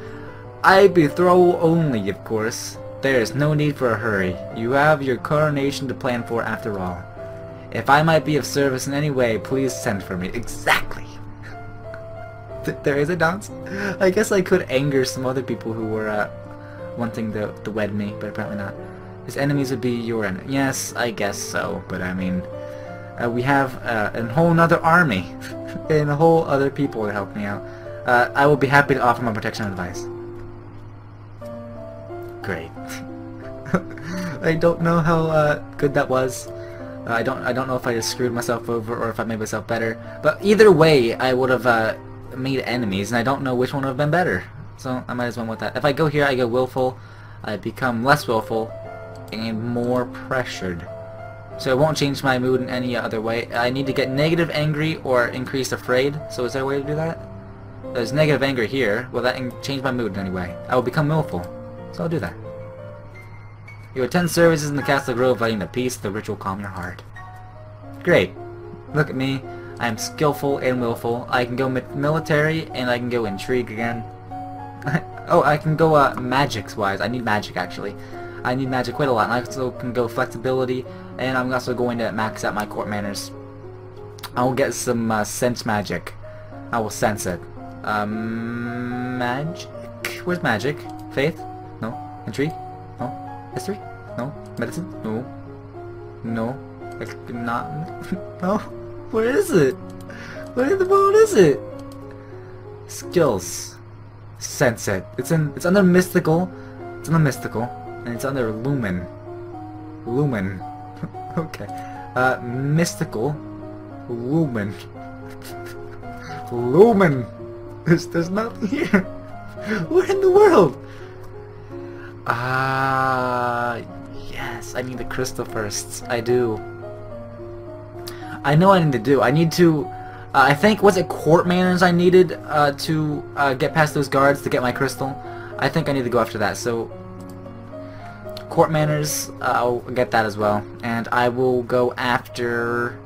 I betrothal only, of course. There is no need for a hurry. You have your coronation to plan for after all. If I might be of service in any way, please send for me. Exactly. There is a downside. I guess I could anger some other people who were wanting to wed me, but apparently not. His enemies would be your enemies. Yes, I guess so, but I mean, we have a whole nother army and a whole other people to help me out. I will be happy to offer my protection and advice. Great. I don't know how good that was. I don't know if I just screwed myself over or if I made myself better. But either way, I would have made enemies, and I don't know which one would have been better. So I might as well with that. If I go here, I go willful. I become less willful and more pressured. So it won't change my mood in any other way. I need to get negative angry or increased afraid. So is there a way to do that? There's negative anger here. Will that change my mood in any way? I will become willful. So I'll do that. You attend services in the Castle Grove, letting the peace of the ritual calm your heart. Great. Look at me. I am skillful and willful. I can go military and I can go intrigue again. Oh, I can go magics-wise. I need magic, actually. I need magic quite a lot. And I also can go flexibility, and I'm also going to max out my court manners. I will get some sense magic. I will sense it. Magic? Where's magic? Faith? No. Intrigue? No. History? No. Medicine? No. No. Like, not... No. Where is it? Where in the world is it? Skills. Sense it. It's under mystical. It's under mystical. And it's under lumen. Lumen. Okay. Mystical. Lumen. Lumen. There's nothing here. Where in the world? Yes. I need the crystal first. I do. I know what I need to do. I need to... I think, was it court manners I needed to get past those guards to get my crystal? I think I need to go after that. So, court manners, I'll get that as well. And I will go after...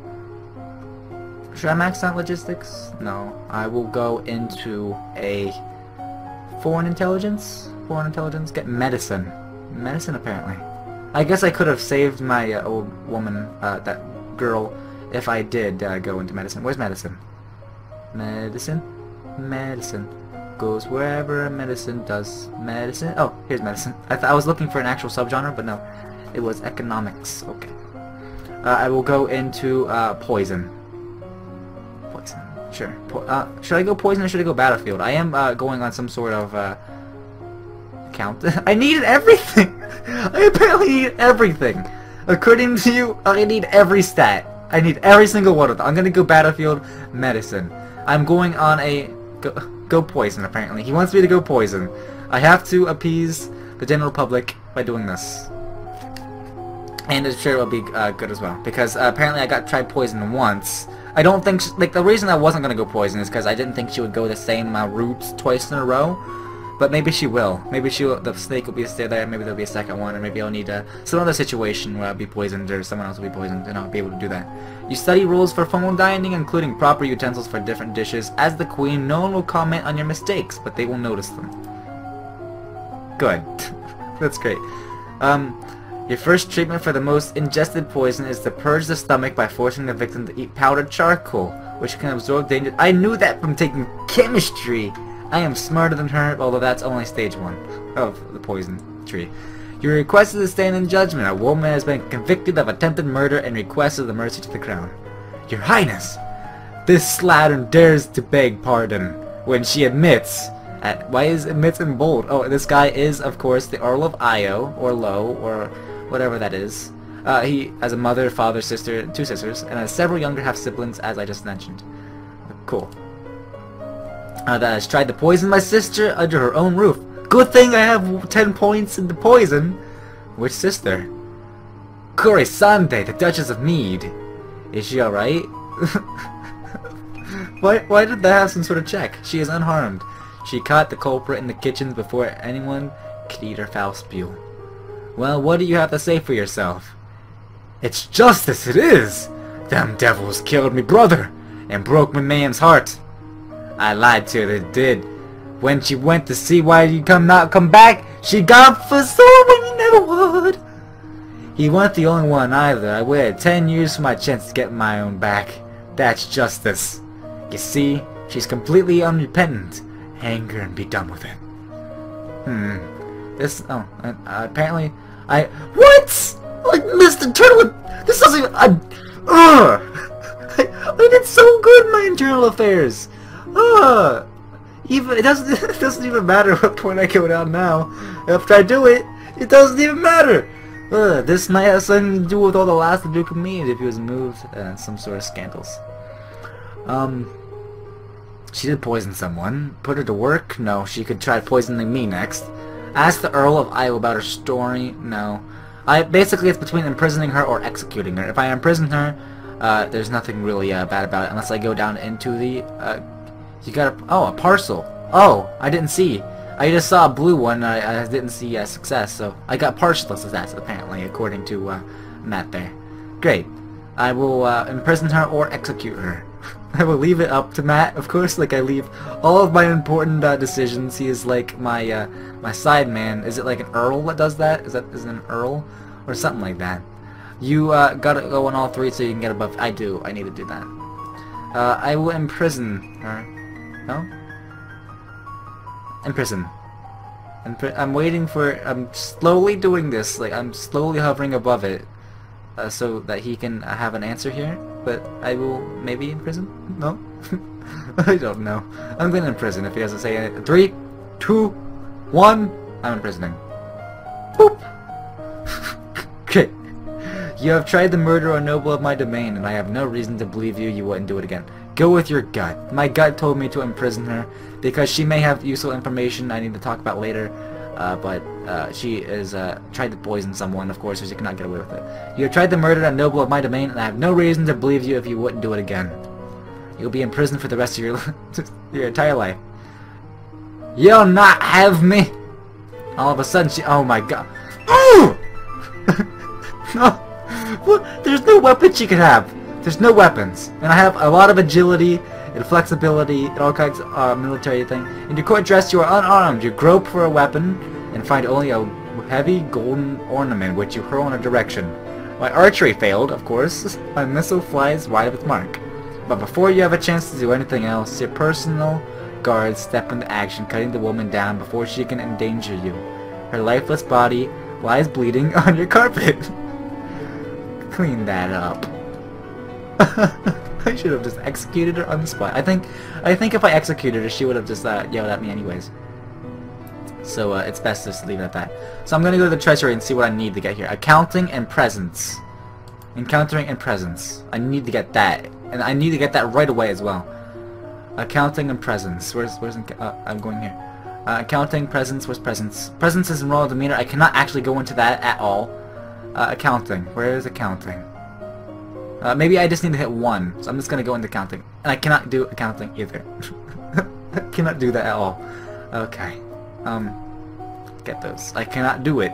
Should I max out logistics? No. I will go into a foreign intelligence. Foreign intelligence. Get medicine. Medicine, apparently. I guess I could have saved my old woman, that girl, if I did go into medicine. Where's medicine? Medicine? Medicine. Goes wherever medicine does. Medicine? Oh, here's medicine. I was looking for an actual subgenre, but no. It was economics. Okay. I will go into poison. Poison. Sure. Should I go poison or should I go battlefield? I am going on some sort of count. I needed everything! I apparently need everything! According to you, I need every stat. I need every single one of them. I'm gonna go battlefield, medicine. I'm going on a... Go poison, apparently. He wants me to go poison. I have to appease the general public by doing this. And I'm sure it'll be good as well. Because apparently I got tried poison once. I don't think... Like, the reason I wasn't gonna go poison is because I didn't think she would go the same route twice in a row. But maybe she will. Maybe the snake will be stay there, maybe there'll be a second one, or maybe I'll need some other situation where I'll be poisoned or someone else will be poisoned and I'll be able to do that. You study rules for formal dining, including proper utensils for different dishes. As the queen, no one will comment on your mistakes, but they will notice them. Good. That's great. Your first treatment for the most ingested poison is to purge the stomach by forcing the victim to eat powdered charcoal, which can absorb danger. I knew that from taking chemistry! I am smarter than her, although that's only stage 1 of the poison tree. You're requested to stand in judgment. A woman has been convicted of attempted murder and requested the mercy to the crown. Your Highness, this slattern dares to beg pardon when she admits... why is admits in bold? Oh, this guy is, of course, the Earl of Io, or Lo, or whatever that is. He has a mother, father, sister, 2 sisters, and has several younger half-siblings, as I just mentioned. Cool. That has tried to poison my sister under her own roof. Good thing I have 10 points in the poison. Which sister? Corisande, the Duchess of Mead. Is she alright? Why did that have some sort of check? She is unharmed. She caught the culprit in the kitchen before anyone could eat her foul spew. Well, what do you have to say for yourself? It's justice, it is! Them devils killed me brother and broke my man's heart. I lied to her, they did. When she went to see why you not come back, she got for someone you never would. He wasn't the only one either. I waited 10 years for my chance to get my own back. That's justice. You see, she's completely unrepentant. Hang her and be done with it. Apparently, what? Like, Mr. Turtle, this doesn't even, I did so good in my internal affairs. Even it doesn't even matter what point I go down now. After I do it, it doesn't even matter. This might have something to do with all the last the Duke of Mead if he was moved some sort of scandals. She did poison someone. Put her to work? No, she could try poisoning me next. Ask the Earl of Iowa about her story? No. Basically it's between imprisoning her or executing her. If I imprison her, there's nothing really bad about it unless I go down into the you got a parcel. Oh, I didn't see. I just saw a blue one. I didn't see success, so I got partial success apparently, according to Matt there. Great. I will imprison her or execute her. I will leave it up to Matt, of course. Like I leave all of my important decisions. He is like my my side man. Is it like an earl that does that? Is it an earl or something like that? You gotta go on all 3 so you can get above. I do. I need to do that. I will imprison her. No? Imprison. I'm waiting for... I'm slowly doing this. Like, I'm slowly hovering above it. So that he can have an answer here. But I will maybe imprison? No? I don't know. I'm gonna imprison if he doesn't say anything. 3, 2, 1. I'm imprisoning. Boop! Okay. You have tried to murder a noble of my domain, and I have no reason to believe you wouldn't do it again. Go with your gut. My gut told me to imprison her, because she may have useful information I need to talk about later, but she is tried to poison someone, of course, so she cannot get away with it. You have tried to murder a noble of my domain, and I have no reason to believe you if you wouldn't do it again. You'll be in prison for the rest of your entire life. You'll not have me! All of a sudden she... Oh my god. Oh! No! What? There's no weapon she could have! There's no weapons. And I have a lot of agility and flexibility and all kinds of military thing. In your court dress you are unarmed. You grope for a weapon and find only a heavy golden ornament which you hurl in a direction. My archery failed, of course. My missile flies wide of its mark. But before you have a chance to do anything else, your personal guards step into action, cutting the woman down before she can endanger you. Her lifeless body lies bleeding on your carpet. Clean that up. I should have just executed her on the spot. I think if I executed her, she would have just yelled at me anyways. So it's best just to leave it at that. So I'm gonna go to the treasury and see what I need to get here. Accounting and presence. Encountering and presence. I need to get that, and I need to get that right away as well. Accounting and presence. I'm going here. Accounting, presence. Where's presence? Presence is in royal demeanor. I cannot actually go into that at all. Accounting. Where is accounting? Maybe I just need to hit 1, so I'm just gonna go into accounting. And I cannot do accounting either. I cannot do that at all. Okay. Get those. I cannot do it.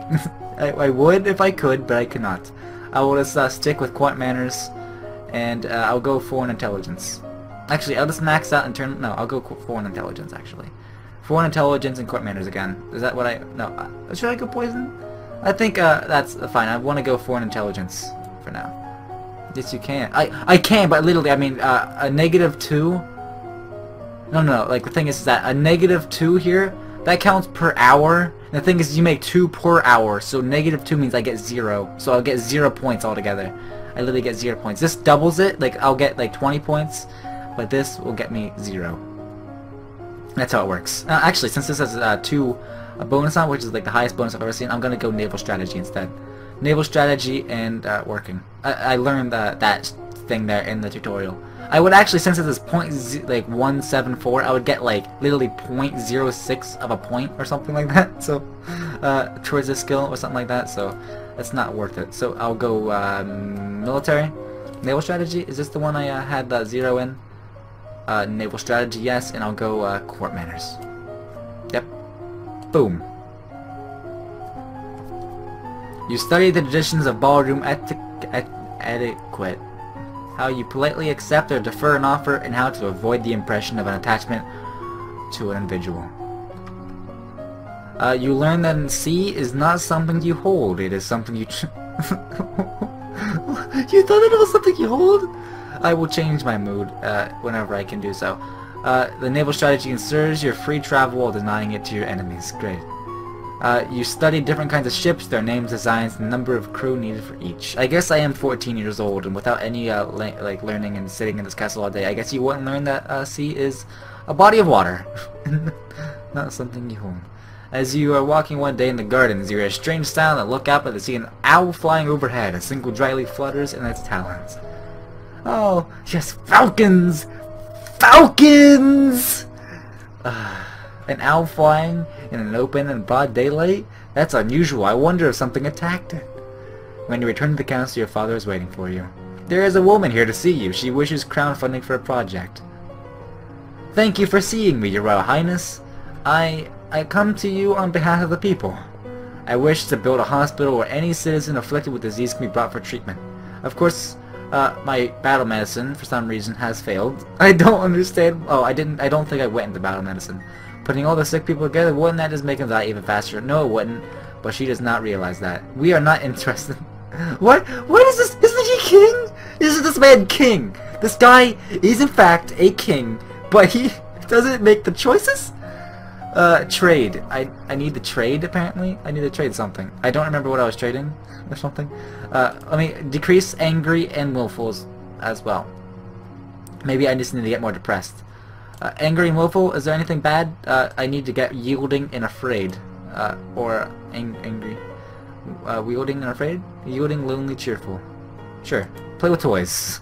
I would if I could, but I cannot. I will just stick with court manners, and I'll go foreign intelligence. Actually, I'll just max out and turn... No, I'll go foreign intelligence, actually. Foreign intelligence and court manners again. Is that what I... No. Should I go poison? I think that's fine. I want to go foreign intelligence for now. Yes, you can. I can, but literally, I mean, a -2... No, like, the thing is that a -2 here, that counts per hour. And the thing is, you make 2 per hour, so -2 means I get 0. So I'll get 0 points altogether. I literally get 0 points. This doubles it, like, I'll get, like, 20 points, but this will get me 0. That's how it works. Actually, since this has a bonus on, which is, like, the highest bonus I've ever seen, I'm gonna go naval strategy instead. Naval strategy and working. I learned that thing there in the tutorial. I would actually, since it is .174, I would get like literally .06 of a point or something like that. So towards this skill or something like that. So it's not worth it. So I'll go military, naval strategy. Is this the one I had 0 in? Naval strategy, yes, and I'll go court manners. Yep. Boom. You study the traditions of ballroom etiquette. How you politely accept or defer an offer, and how to avoid the impression of an attachment to an individual. You learn that C is not something you hold, it is something you... You thought it was something you hold? I will change my mood whenever I can do so. The naval strategy ensures your free travel while denying it to your enemies. Great. You study different kinds of ships, their names, designs, and the number of crew needed for each. I guess I am 14 years old, and without any like learning and sitting in this castle all day, I guess you wouldn't learn that sea is a body of water, not something you hold. As you are walking one day in the gardens, you hear a strange sound and look up and see an owl flying overhead. A single dry leaf flutters in its talons. Oh, yes, falcons! Falcons! An owl flying in an open and broad daylight? That's unusual. I wonder if something attacked it. When you return to the castle, your father is waiting for you. There is a woman here to see you. She wishes crowdfunding for a project. Thank you for seeing me, Your Royal Highness. I come to you on behalf of the people. I wish to build a hospital where any citizen afflicted with disease can be brought for treatment. Of course, my battle medicine, for some reason, has failed. I don't understand. Oh, I don't think I went into battle medicine. Putting all the sick people together, wouldn't that just make them die even faster? No, it wouldn't. But she does not realize that. We are not interested. What? What is this? Isn't he king? Isn't this man king? This guy is in fact a king, but he doesn't make the choices? Trade. I need to trade, apparently. I need to trade something. I don't remember what I was trading or something. Let me decrease angry and willful as well. Maybe I just need to get more depressed. Angry and willful, is there anything bad? I need to get yielding and afraid. Or angry. Wielding and afraid? Yielding, lonely, cheerful. Sure. Play with toys.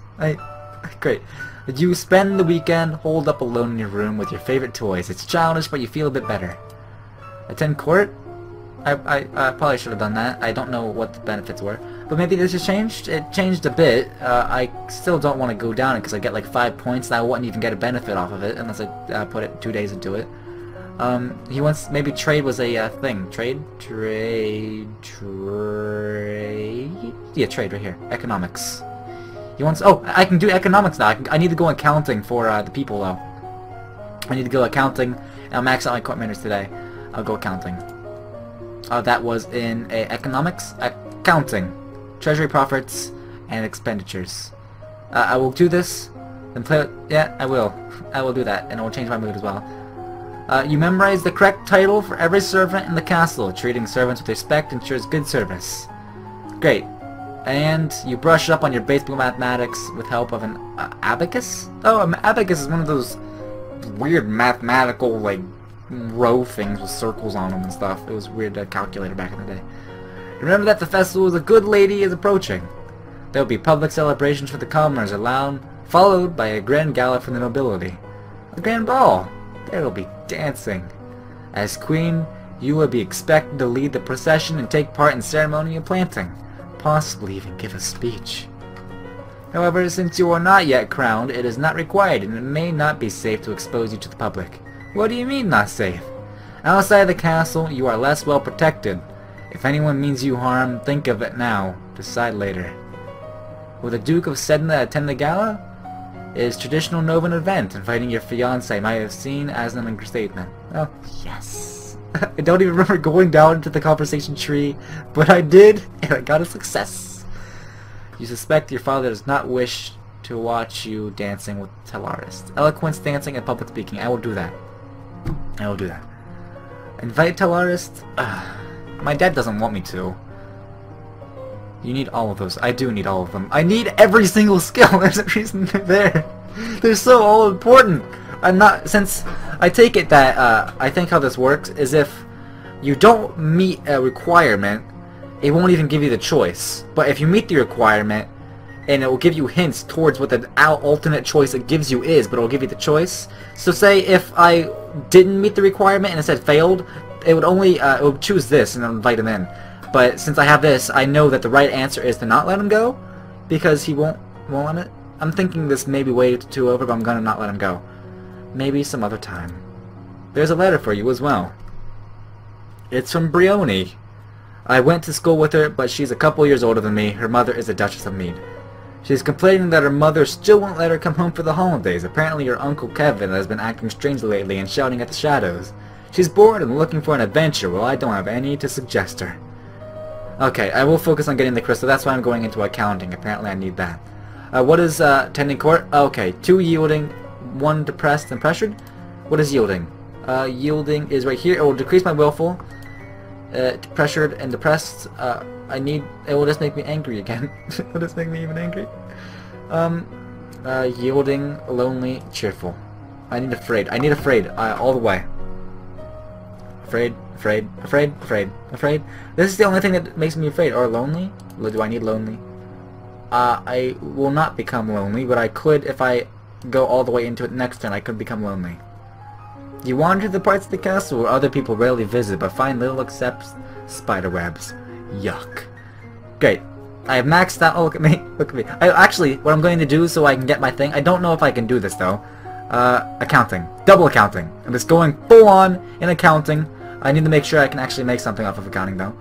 Great. You spend the weekend holed up alone in your room with your favorite toys. It's childish, but you feel a bit better. Attend court? I probably should have done that. I don't know what the benefits were. But maybe this has changed? It changed a bit. I still don't want to go down it because I get like 5 points and I wouldn't even get a benefit off of it unless I put it 2 days into it. He wants, maybe trade was a thing. Trade? Trade. Yeah, trade right here. Economics. He wants, oh, I can do economics now. I need to go accounting for the people though. I need to go accounting, and I'll max out my court manners today. I'll go accounting. That was in economics? Accounting. Treasury profits and expenditures. I will do this, then play it. Yeah, I will. I will do that, and I will change my mood as well. You memorize the correct title for every servant in the castle. Treating servants with respect ensures good service. Great. And you brush up on your basic mathematics with help of an abacus? Oh, an abacus is one of those weird mathematical, like, row things with circles on them and stuff. It was weird calculator back in the day. Remember that the festival of the good lady is approaching. There will be public celebrations for the commoners allowed, followed by a grand gala for the nobility. A grand ball. There will be dancing. As queen, you will be expected to lead the procession and take part in ceremony of planting. Possibly even give a speech. However, since you are not yet crowned, it is not required and it may not be safe to expose you to the public. What do you mean not safe? Outside the castle, you are less well protected. If anyone means you harm, think of it now. Decide later. Will the Duke of Sedna attend the gala? It is traditional Novan event, inviting your fiancé might have seen as an understatement. Oh, yes. I don't even remember going down into the conversation tree, but I did, and I got a success. You suspect your father does not wish to watch you dancing with Telarist. Eloquence, dancing, and public speaking. I will do that. I will do that. Invite Telarist? My dad doesn't want me to. You need all of those. I do need all of them. I need every single skill. There's a reason they're there. They're so all important. I'm not, since I take it that, I think how this works is if you don't meet a requirement, it won't even give you the choice. But if you meet the requirement, and it will give you hints towards what the alternate choice it gives you is, but it will give you the choice. So say if I didn't meet the requirement and it said failed, it would only, it would choose this and invite him in. But since I have this, I know that the right answer is to not let him go, because he won't want it. I'm thinking this may be way too over, but I'm gonna not let him go. Maybe some other time. There's a letter for you as well. It's from Brioni. I went to school with her, but she's a couple years older than me. Her mother is a Duchess of Mead. She's complaining that her mother still won't let her come home for the holidays. Apparently your Uncle Kevin has been acting strangely lately and shouting at the shadows. She's bored and looking for an adventure. Well, I don't have any to suggest her. Okay, I will focus on getting the crystal. That's why I'm going into accounting. Apparently I need that. What is tending court? Okay, 2 yielding, 1 depressed and pressured. What is yielding? Yielding is right here. It will decrease my willful. Pressured and depressed. It will just make me angry again. It will just make me even angry. Yielding, lonely, cheerful. I need afraid. I need afraid. All the way. Afraid, afraid, afraid, afraid, afraid. This is the only thing that makes me afraid. Or lonely? Do I need lonely? I will not become lonely, but I could, if I go all the way into it next turn, I could become lonely. You wander to the parts of the castle where other people rarely visit, but find little except spiderwebs. Yuck. Great. I have maxed out. Oh, look at me. Look at me. Actually, what I'm going to do so I can get my thing, I don't know if I can do this though. Accounting. Double accounting. I'm just going full on in accounting. I need to make sure I can actually make something off of accounting though.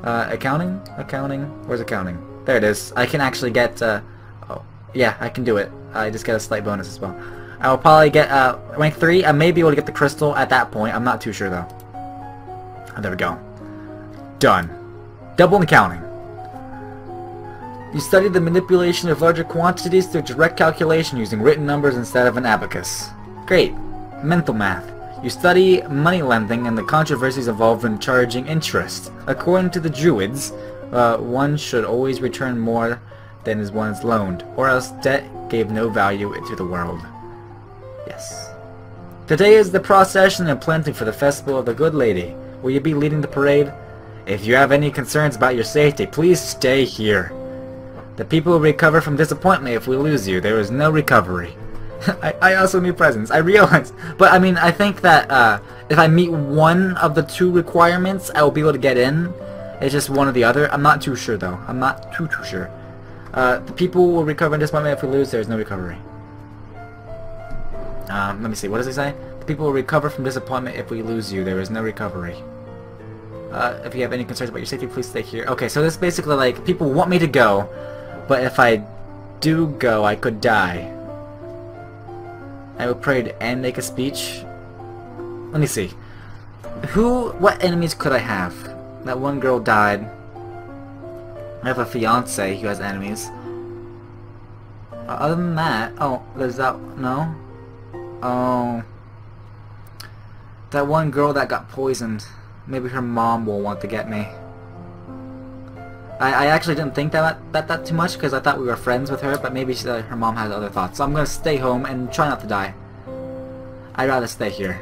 Accounting? Accounting? Where's accounting? There it is. I can actually get, oh, yeah, I can do it. I just get a slight bonus as well. I will probably get, rank 3. I may be able to get the crystal at that point. I'm not too sure though. Oh, there we go. Done. Double accounting. You study the manipulation of larger quantities through direct calculation using written numbers instead of an abacus. Great. Mental math. You study money lending and the controversies involved in charging interest. According to the Druids, one should always return more than is one's loaned, or else debt gave no value to the world. Yes. Today is the procession and planting for the festival of the Good Lady. Will you be leading the parade? If you have any concerns about your safety, please stay here. The people will recover from disappointment if we lose you. There is no recovery. I also need presents. I realize. But I mean, I think that if I meet one of the 2 requirements, I will be able to get in. It's just one or the other. I'm not too sure though. I'm not too sure. The people will recover in disappointment if we lose. There is no recovery. Let me see. What does it say? The people will recover from disappointment if we lose you. There is no recovery. If you have any concerns about your safety, please stay here. Okay, so this is basically like people want me to go, but if I do go, I could die. I will pray to and make a speech. Let me see. What enemies could I have? That one girl died. I have a fiance who has enemies. Other than that, oh, there's that, no? Oh. That one girl that got poisoned. Maybe her mom will want to get me. I actually didn't think that too much because I thought we were friends with her, but maybe her mom has other thoughts. So I'm gonna stay home and try not to die. I'd rather stay here.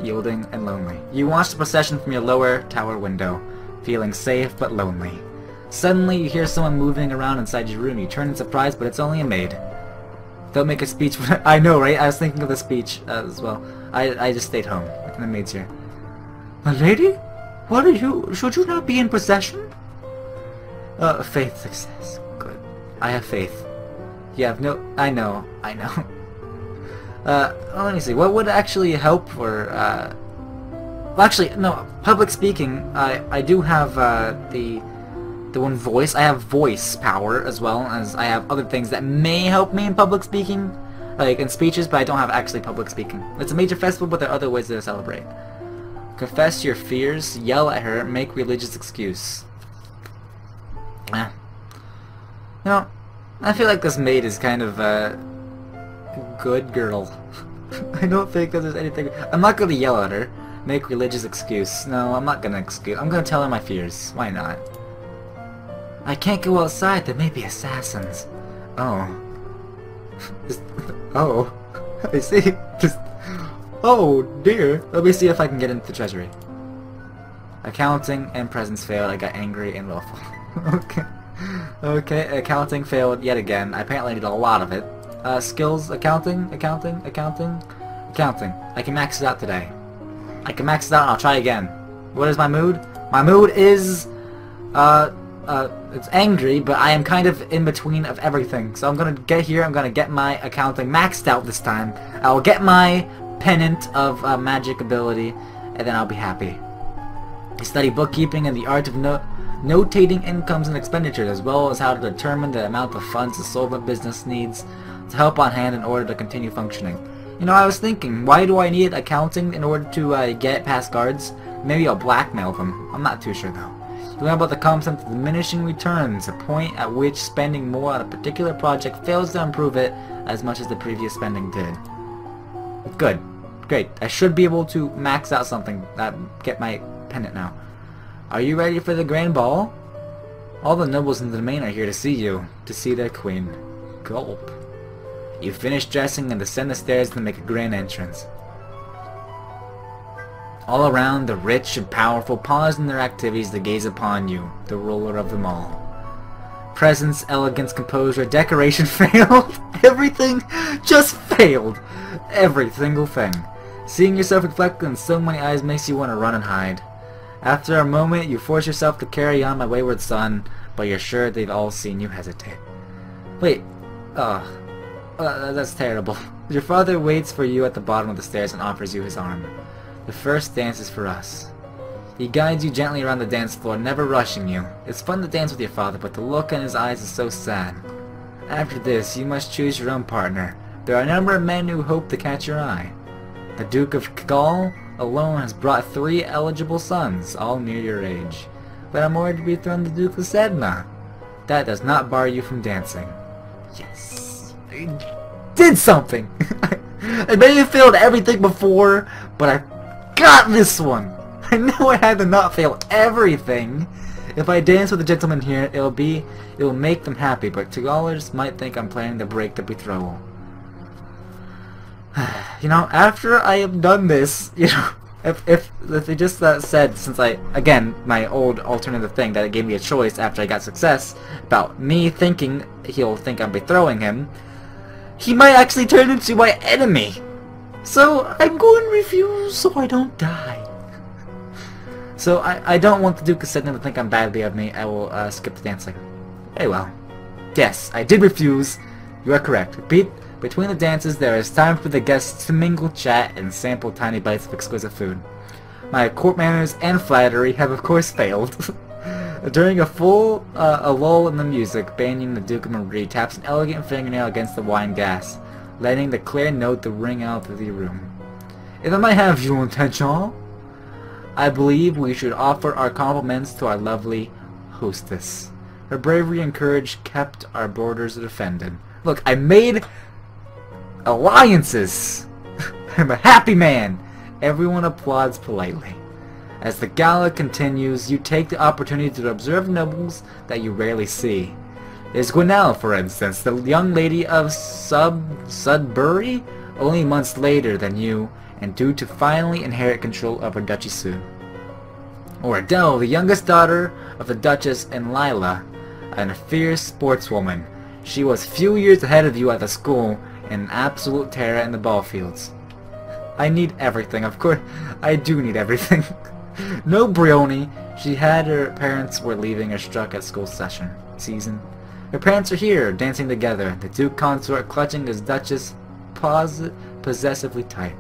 Yielding and lonely. You watch the procession from your lower tower window, feeling safe but lonely. Suddenly you hear someone moving around inside your room. You turn in surprise, but it's only a maid. Don't make a speech. I know, right? I was thinking of the speech as well. I just stayed home, and the maid's here. My lady? What are you? Should you not be in procession? Faith success. Good. I have faith. You have no... I know. Let me see. What would actually help for, well, actually, no. Public speaking, I do have, the one voice. I have voice power, as well as I have other things that may help me in public speaking. Like, in speeches, but I don't have actually public speaking. It's a major festival, but there are other ways to celebrate. Confess your fears, yell at her, make religious excuse. You know, I feel like this maid is kind of a good girl. I don't think that there's anything... I'm not gonna yell at her, make religious excuse. No, I'm not gonna excuse... I'm gonna tell her my fears. Why not? I can't go outside, there may be assassins. Oh. Oh. I see. Just... Oh dear. Let me see if I can get into the treasury. Accounting and presents failed. I got angry and willful. Okay. Okay, accounting failed yet again. I apparently did a lot of it. Skills, accounting. I can max it out today. I can max it out and I'll try again. What is my mood? My mood is, it's angry, but I am kind of in between of everything. So I'm gonna get here, I'm gonna get my accounting maxed out this time. I'll get my pennant of magic ability, and then I'll be happy. I study bookkeeping and the art of notating incomes and expenditures, as well as how to determine the amount of funds a solvent business needs to help on hand in order to continue functioning. You know, I was thinking, why do I need accounting in order to get past guards? Maybe I'll blackmail them. I'm not too sure though. You learn about the concept of diminishing returns, a point at which spending more on a particular project fails to improve it as much as the previous spending did. Good. Great. I should be able to max out something, get my pennant now. Are you ready for the grand ball? All the nobles in the domain are here to see you, to see their queen. Gulp. You finish dressing and descend the stairs to make a grand entrance. All around, the rich and powerful pause in their activities to gaze upon you, the ruler of them all. Presence, elegance, composure, decoration failed. Everything just failed. Every single thing. Seeing yourself reflected in so many eyes makes you want to run and hide. After a moment, you force yourself to carry on, my wayward son, but you're sure they've all seen you hesitate. Wait. That's terrible. Your father waits for you at the bottom of the stairs and offers you his arm. The first dance is for us. He guides you gently around the dance floor, never rushing you. It's fun to dance with your father, but the look in his eyes is so sad. After this, you must choose your own partner. There are a number of men who hope to catch your eye. The Duke of Gaul alone has brought 3 eligible sons, all near your age. But I'm worried to dethrone the Duke of Sedna. That does not bar you from dancing. Yes! I did something! I may have failed everything before, but I got this one! I know I had to not fail everything. If I dance with the gentleman here, it will make them happy, but Tagallers might think I'm planning to break the betrothal. You know, after I have done this, you know, if they just said, since again, my old alternative thing that it gave me a choice after I got success, about me thinking he'll think I'm betrothed him, He might actually turn into my enemy. So I'm going to refuse so I don't die. So I don't want the Duke of Sydney to think I'm badly of me. I will skip the dancing. Very well. Yes, I did refuse. You are correct. Between the dances, there is time for the guests to mingle, chat, and sample tiny bites of exquisite food. My court manners and flattery have of course failed. During a lull in the music, Banyan the Duke of Marie taps an elegant fingernail against the wine glass, letting the clear note to ring out through the room. If I might have your attention, I believe we should offer our compliments to our lovely hostess. Her bravery and courage kept our borders defended. Look, I made alliances! I'm a happy man! Everyone applauds politely. As the gala continues, you take the opportunity to observe nobles that you rarely see. There's Gwenelle, for instance, the young lady of Sudbury, only months later than you, and due to finally inherit control of her duchy soon. Or Adele, the youngest daughter of the Duchess, and Lila, a fierce sportswoman. She was few years ahead of you at the school, and an absolute terror in the ball fields. I need everything, of course. I do need everything. No Brioni. She had her parents were leaving her struck at school season. Her parents are here, dancing together, the Duke consort clutching his Duchess possessively tight.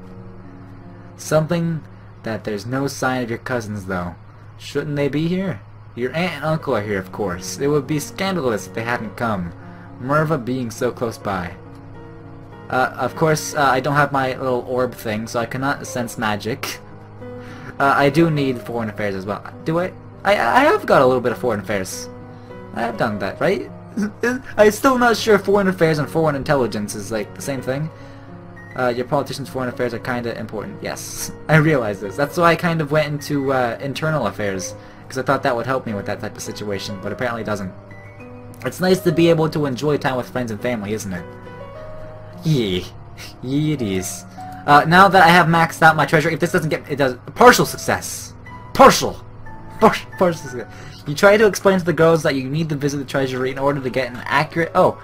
Something that there's no sign of your cousins, though. Shouldn't they be here? Your aunt and uncle are here, of course. It would be scandalous if they hadn't come, Merva being so close by. Of course, I don't have my little orb thing, so I cannot sense magic. I do need foreign affairs as well. Do I? I have got a little bit of foreign affairs. I have done that, right? I'm still not sure if foreign affairs and foreign intelligence is like the same thing. Your politician's foreign affairs are kinda important. Yes, I realize this. That's why I kind of went into internal affairs, because I thought that would help me with that type of situation, but apparently it doesn't. It's nice to be able to enjoy time with friends and family, isn't it? Yeah, it is. Now that I have maxed out my treasure, if this doesn't get, it does partial success. Partial success. You try to explain to the girls that you need to visit the treasury in order to get an accurate. Oh,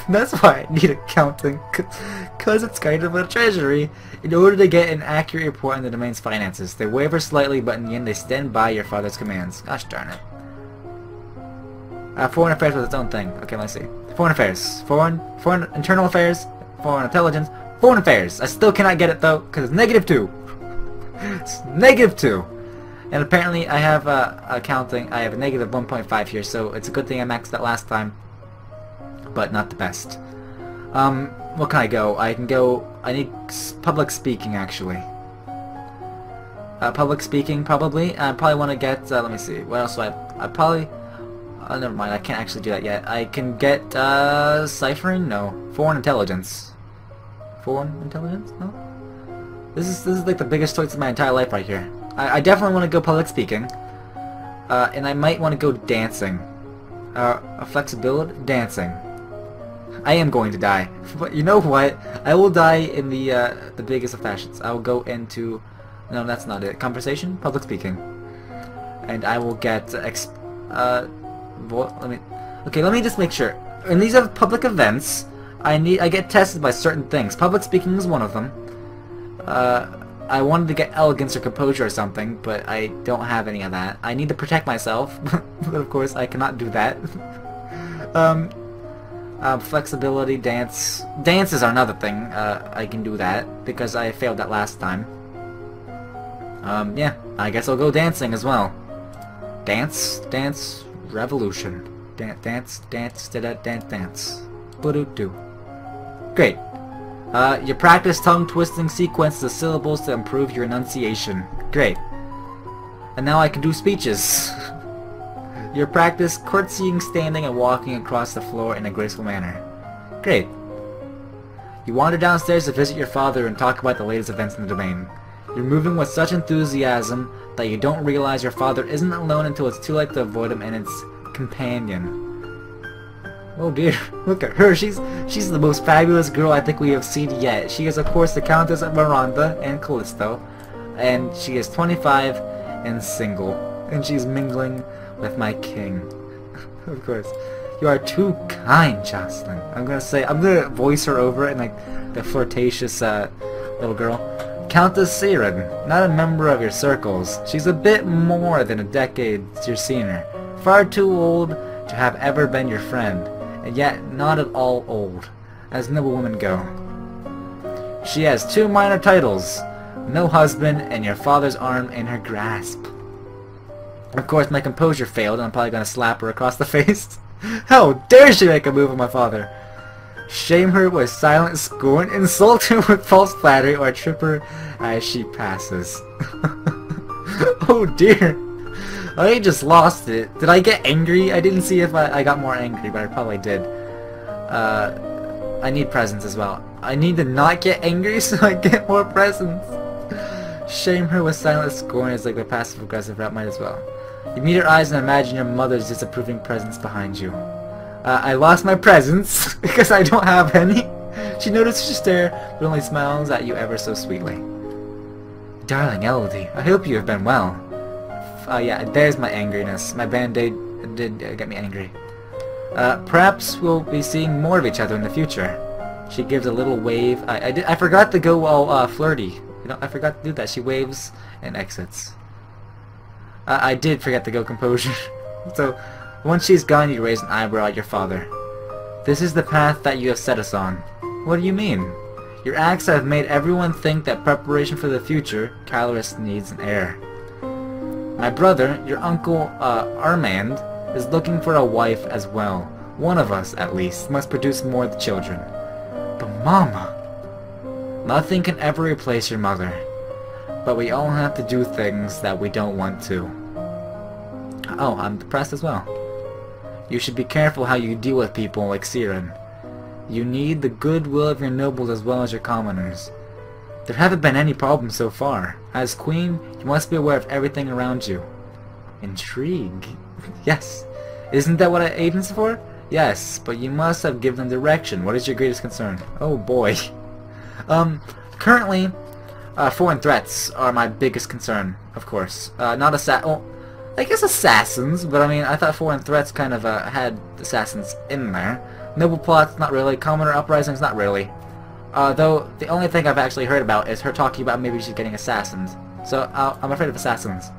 that's why I need accounting, cause it's kind of a treasury. In order to get an accurate report on the domain's finances, they waver slightly, but in the end they stand by your father's commands. Gosh darn it. Foreign affairs was its own thing. Okay, let's see. Foreign affairs, foreign internal affairs, foreign intelligence, foreign affairs. I still cannot get it though, because it's -2. It's -2. And apparently I have accounting. I have a -1.5 here, so it's a good thing I maxed that last time, but not the best. What can I go? I can go. I need public speaking actually. Public speaking probably. I probably want to get. Let me see. What else do I probably. Never mind. I can't actually do that yet. I can get ciphering. No. Foreign intelligence. Foreign intelligence? No. This is like the biggest choice of my entire life right here. I definitely want to go public speaking, and I might want to go dancing. Flexibility, dancing. I am going to die, but you know what? I will die in the biggest of fashions. I will go into, no, that's not it. Conversation, public speaking, and I will get let me just make sure. And these are public events. I get tested by certain things. Public speaking is one of them. I wanted to get elegance or composure or something, but I don't have any of that. I need to protect myself, but of course I cannot do that. Flexibility, dance. Dances are another thing. I can do that, because I failed that last time. Yeah, I guess I'll go dancing as well. Dance, revolution. Dance. Ba-do-do. Great. You practice tongue-twisting sequences of syllables to improve your enunciation. Great. And now I can do speeches. You practice curtsying, standing, and walking across the floor in a graceful manner. Great. You wander downstairs to visit your father and talk about the latest events in the domain. You're moving with such enthusiasm that you don't realize your father isn't alone until it's too late to avoid him and its companion. Oh dear, look at her. She's the most fabulous girl I think we have seen yet. She is of course the Countess of Miranda and Callisto, and she is 25 and single, and she's mingling with my king. Of course. You are too kind, Jocelyn. I'm gonna voice her over it in like the flirtatious little girl. Countess Siren, not a member of your circles. She's a bit more than a decade your senior. Far too old to have ever been your friend, and yet not at all old, as noble women go. She has 2 minor titles, no husband, and your father's arm in her grasp. Of course, my composure failed, and I'm probably gonna slap her across the face. How dare she make a move on my father? Shame her with silent scorn, insult her with false flattery, or trip her as she passes. Oh dear. I just lost it. Did I get angry? I didn't see if I got more angry, but I probably did. I need presents as well. I need to not get angry so I get more presents. Shame her with silent scorn is like the passive-aggressive route, might as well. You meet her eyes and imagine your mother's disapproving presence behind you. I lost my presents because I don't have any. She notices your stare, but only smiles at you ever so sweetly. Darling Elodie, I hope you have been well. Yeah, there's my angriness. My band-aid did get me angry. Perhaps we'll be seeing more of each other in the future. She gives a little wave. I forgot to go all flirty. You know, I forgot to do that. She waves and exits. I did forget to go composure. So, once she's gone, you raise an eyebrow at your father. This is the path that you have set us on. What do you mean? Your acts have made everyone think that preparation for the future, Calorus needs an heir. My brother, your uncle Armand, is looking for a wife as well. One of us, at least, must produce more children. But Mama! Nothing can ever replace your mother. But we all have to do things that we don't want to. Oh, I'm depressed as well. You should be careful how you deal with people like Siren. You need the goodwill of your nobles as well as your commoners. There haven't been any problems so far. As queen, you must be aware of everything around you. Intrigue? Yes. Isn't that what agents are for? Yes, but you must have given them direction. What is your greatest concern? Oh boy. Currently, foreign threats are my biggest concern, of course. Not I guess assassins, but I mean, I thought foreign threats kind of had assassins in there. Noble plots, not really. Commoner uprisings, not really. Though, the only thing I've actually heard about is her talking about maybe she's getting assassins. So, I'm afraid of assassins.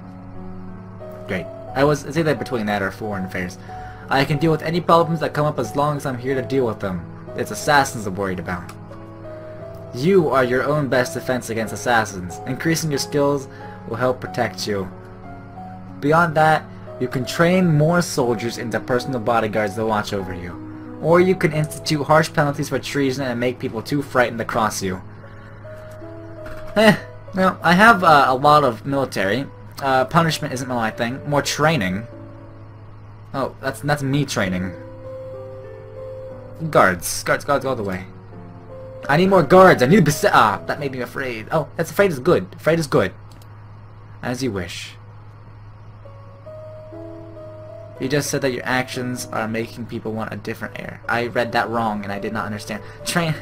Great. It's either between that or foreign affairs. I can deal with any problems that come up as long as I'm here to deal with them. It's assassins I'm worried about. You are your own best defense against assassins. Increasing your skills will help protect you. Beyond that, you can train more soldiers into personal bodyguards to watch over you. Or you can institute harsh penalties for treason and make people too frightened to cross you. Well, I have a lot of military. Punishment isn't my thing. More training. Oh, that's me training. Guards all the way. I need more guards. I need to that made me afraid. Oh, that's afraid is good. Afraid is good. As you wish. You just said that your actions are making people want a different heir. I read that wrong and I did not understand. I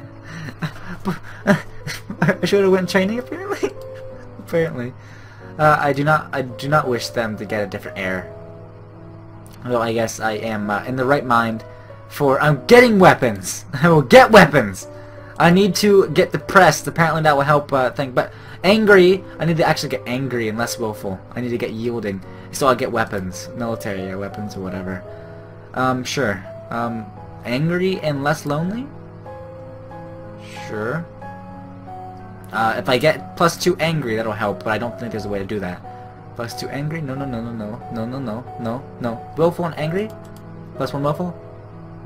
should have went training apparently. Apparently. I do not wish them to get a different heir. Well, I guess I am in the right mind for I'm getting weapons. I will get weapons. I need to get depressed. Apparently that will help but angry, I need to actually get angry and less willful. I need to get yielding. So I'll get weapons. Military weapons or whatever. Sure. Angry and less lonely? Sure. If I get +2 angry, that'll help, but I don't think there's a way to do that. +2 angry? No. Willful and angry? +1 willful?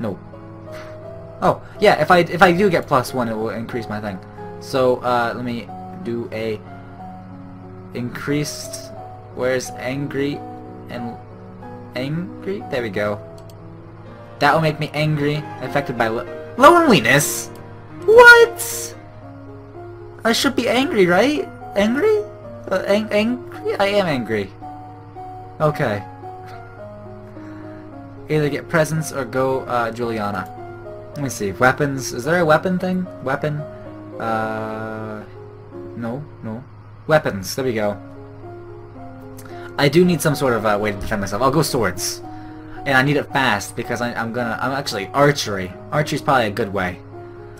No. Oh, yeah, if I do get +1, it will increase my thing. So, let me do a increased, where's angry and angry? There we go. That will make me angry, affected by loneliness? What? I should be angry, right? Angry? Angry? I am angry. Okay. Either get presents or go Juliana. Let me see. Weapons. Is there a weapon thing? Weapon. No. Weapons. There we go. I do need some sort of way to defend myself. I'll go swords. and I need it fast because I'm actually archery. Archery's probably a good way.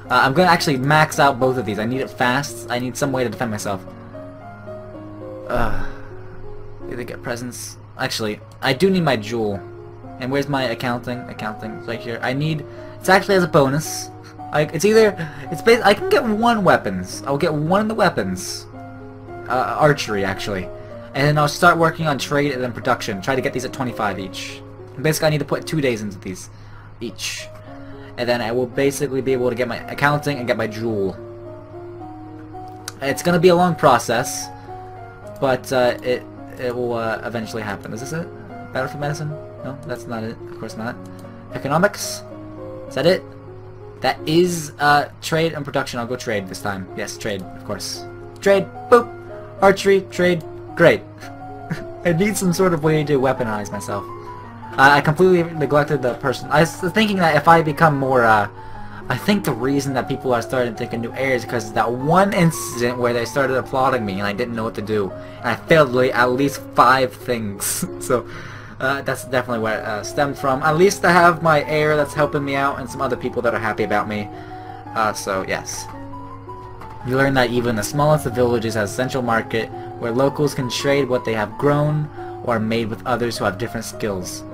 I'm gonna actually max out both of these. I need it fast. I need some way to defend myself. Did I get presents? Actually, I do need my jewel. And where's my accounting? Accounting right here. I need. It's actually as a bonus. I can get one weapons. I'll get one of the weapons. Archery actually, and then I'll start working on trade and then production. Try to get these at 25 each. Basically, I need to put 2 days into these each, and then I will basically be able to get my accounting and get my jewel. It's gonna be a long process, but it will eventually happen. Is this it? Battle for medicine? No, that's not it. Of course not. Economics? Is that it? That is trade and production. I'll go trade this time. Yes, trade, of course. Trade. Boop. Archery. Trade. Great. I need some sort of way to weaponize myself. I completely neglected the person. I was thinking that if I become more, I think the reason that people are starting to think of new heirs is because of that one incident where they started applauding me and I didn't know what to do. And I failed at least 5 things. So, that's definitely where it stemmed from. At least I have my heir that's helping me out and some other people that are happy about me. So, yes. You learn that even the smallest of villages has a central market where locals can trade what they have grown or made with others who have different skills.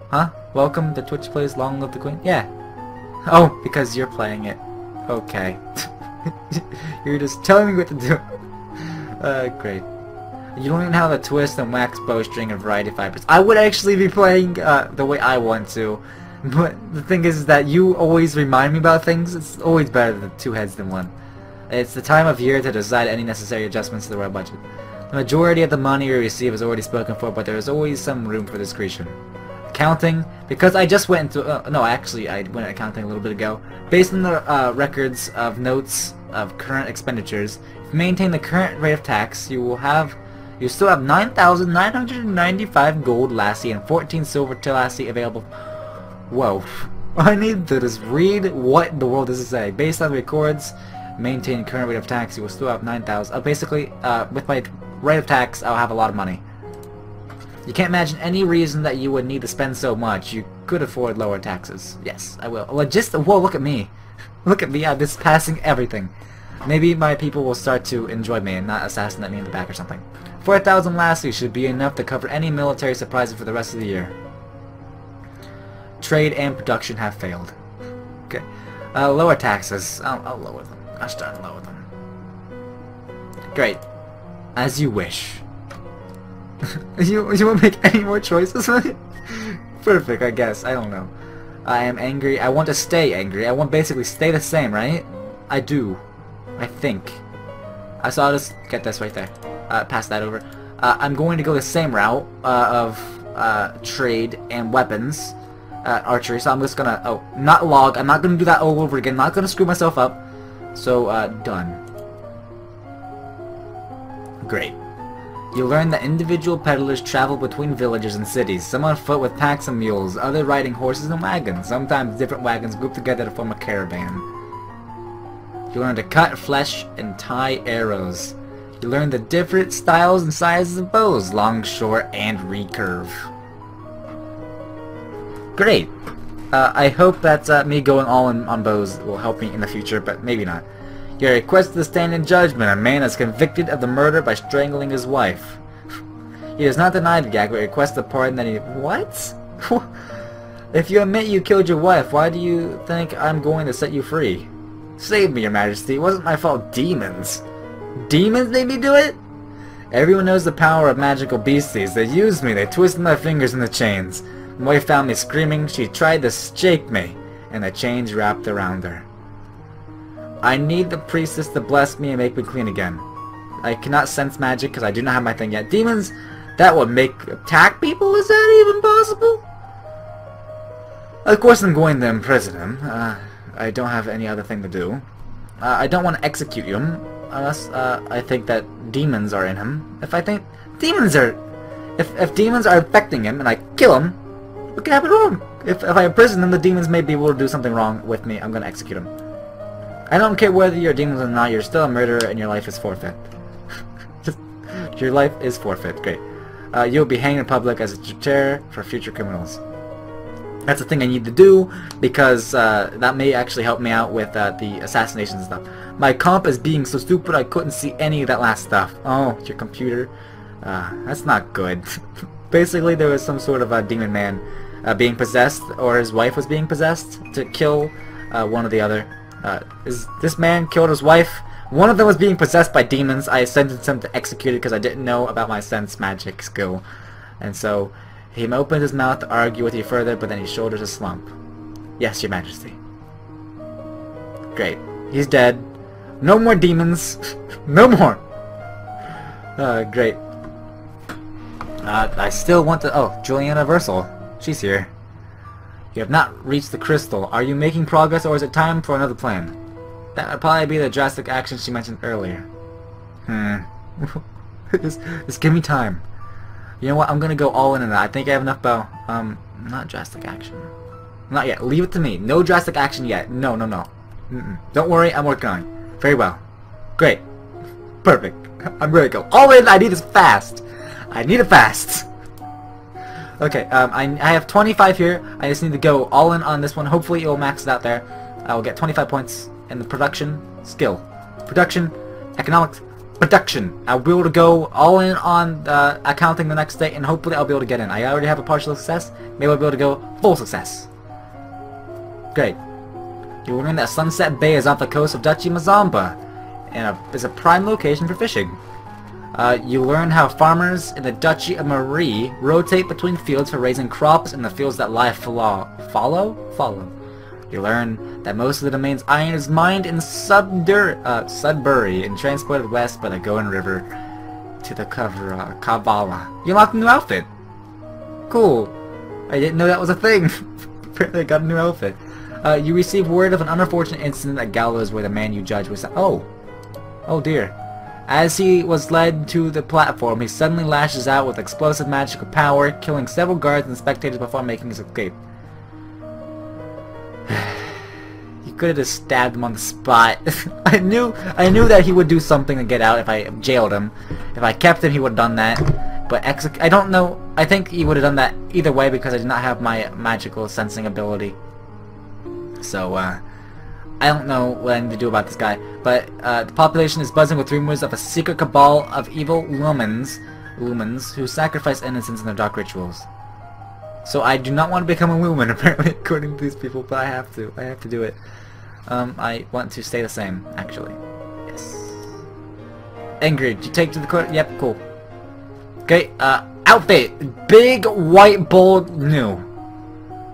Huh? Welcome to Twitch Plays Long Live the Queen? Yeah. Oh, because you're playing it. Okay. You're just telling me what to do. Great. You don't even have a twist and wax bowstring and variety fibers. I would actually be playing the way I want to. But the thing is that you always remind me about things. It's always better than 2 heads than 1. It's the time of year to decide any necessary adjustments to the royal budget. The majority of the money we receive is already spoken for, but there is always some room for discretion. Accounting, because I just went into no, actually I went accounting a little bit ago. Based on the records of notes of current expenditures, if you maintain the current rate of tax, you still have 9,995 gold lassie and 14 silver lassie available. Whoa. I need to just read what in the world does it say. Based on records, maintain current rate of tax, you will still have 9,000. Basically, with my rate of tax, I'll have a lot of money. You can't imagine any reason that you would need to spend so much. You could afford lower taxes. Yes, I will. Whoa, look at me. Look at me, I'm just passing everything. Maybe my people will start to enjoy me and not assassinate me in the back or something. 4,000 lassie should be enough to cover any military surprises for the rest of the year. Trade and production have failed. Okay. Lower taxes. I'll lower them. I'll start to lower them. Great. As you wish. you won't make any more choices? Perfect, I guess. I don't know. I am angry. I want to stay angry. I want basically stay the same, right? I do. I think. So I'll just get this right there. Pass that over. I'm going to go the same route of trade and weapons. Archery, so I'm just gonna, not log, I'm not gonna do that all over again, not gonna screw myself up, so, done. Great. You learn that individual peddlers travel between villages and cities, some on foot with packs and mules, others riding horses and wagons, sometimes different wagons group together to form a caravan. You learn to cut flesh and tie arrows. You learn the different styles and sizes of bows, long, short, and recurve. Great. I hope that me going all in on bows will help me in the future, but maybe not. You're requested to stand in judgment. A man is convicted of the murder by strangling his wife. He does not deny the gag, but requests a pardon that he... What? If you admit you killed your wife, why do you think I'm going to set you free? Save me, your majesty. It wasn't my fault. Demons. Demons made me do it? Everyone knows the power of magical beasties. They used me. They twisted my fingers in the chains. My wife found me screaming. She tried to shake me, and the chains wrapped around her. I need the priestess to bless me and make me clean again. I cannot sense magic because I do not have my thing yet. Demons, that would make attack people? Is that even possible? Of course I'm going to imprison him. I don't have any other thing to do. I don't want to execute him unless I think that demons are in him. If I think demons are... If demons are affecting him and I kill him, what can happen wrong? If I imprison him, the demons may be able to do something wrong with me. I'm going to execute him. I don't care whether you're demons or not, you're still a murderer and your life is forfeit. Your life is forfeit. Great. You'll be hanged in public as a deterrent for future criminals. That's the thing I need to do, because that may actually help me out with the assassination stuff. My comp is being so stupid I couldn't see any of that last stuff. Oh, your computer. That's not good. Basically, there was some sort of a demon man being possessed, or his wife was being possessed, to kill one or the other. This man killed his wife. One of them was being possessed by demons. I sentenced him to execute it because I didn't know about my sense magic skill. And so he opened his mouth to argue with you further, but then his shoulders a slump. Yes, your majesty. Great. He's dead. No more demons. No more. Great. I still want to... Oh, Juliana Versal. She's here. You have not reached the crystal. Are you making progress, or is it time for another plan? That would probably be the drastic action she mentioned earlier. Just give me time. You know what? I'm gonna go all in on that. I think I have enough bow. Not drastic action. Not yet. Leave it to me. No drastic action yet. No. Don't worry. I'm working on it. Very well. Great. Perfect. I'm ready to go all in. I need this fast. I need it fast. Okay. I have 25 here. I just need to go all in on this one. Hopefully it will max it out there. I will get 25 points in the production skill. Production, economics, production. I'll be able to go all in on accounting the next day, and hopefully I'll be able to get in. I already have a partial success. Maybe I'll be able to go full success. Great. You will learn that Sunset Bay is off the coast of Duchy Mazamba, and is a prime location for fishing. You learn how farmers in the Duchy of Marie rotate between fields for raising crops in the fields that lie follow. You learn that most of the domain's iron is mined in Sudbury and transported west by the Goen River to the Kavala. You unlocked a new outfit. Cool. I didn't know that was a thing. Apparently I got a new outfit. You receive word of an unfortunate incident at Gallows where the man you judge was... Oh dear. As he was led to the platform, he suddenly lashes out with explosive magical power, killing several guards and spectators before making his escape. You could have just stabbed him on the spot. I knew that he would do something to get out if I jailed him. If I kept him, he would have done that. But I don't know. I think he would have done that either way because I did not have my magical sensing ability. So, I don't know what I need to do about this guy. But the population is buzzing with rumors of a secret cabal of evil lumens who sacrifice innocents in their dark rituals. So I do not want to become a lumen, apparently, according to these people, but I have to. I have to do it. I want to stay the same, actually. Yes. Ingrid, you take to the court? Yep, cool. Okay, outfit! Big, white, bold, new.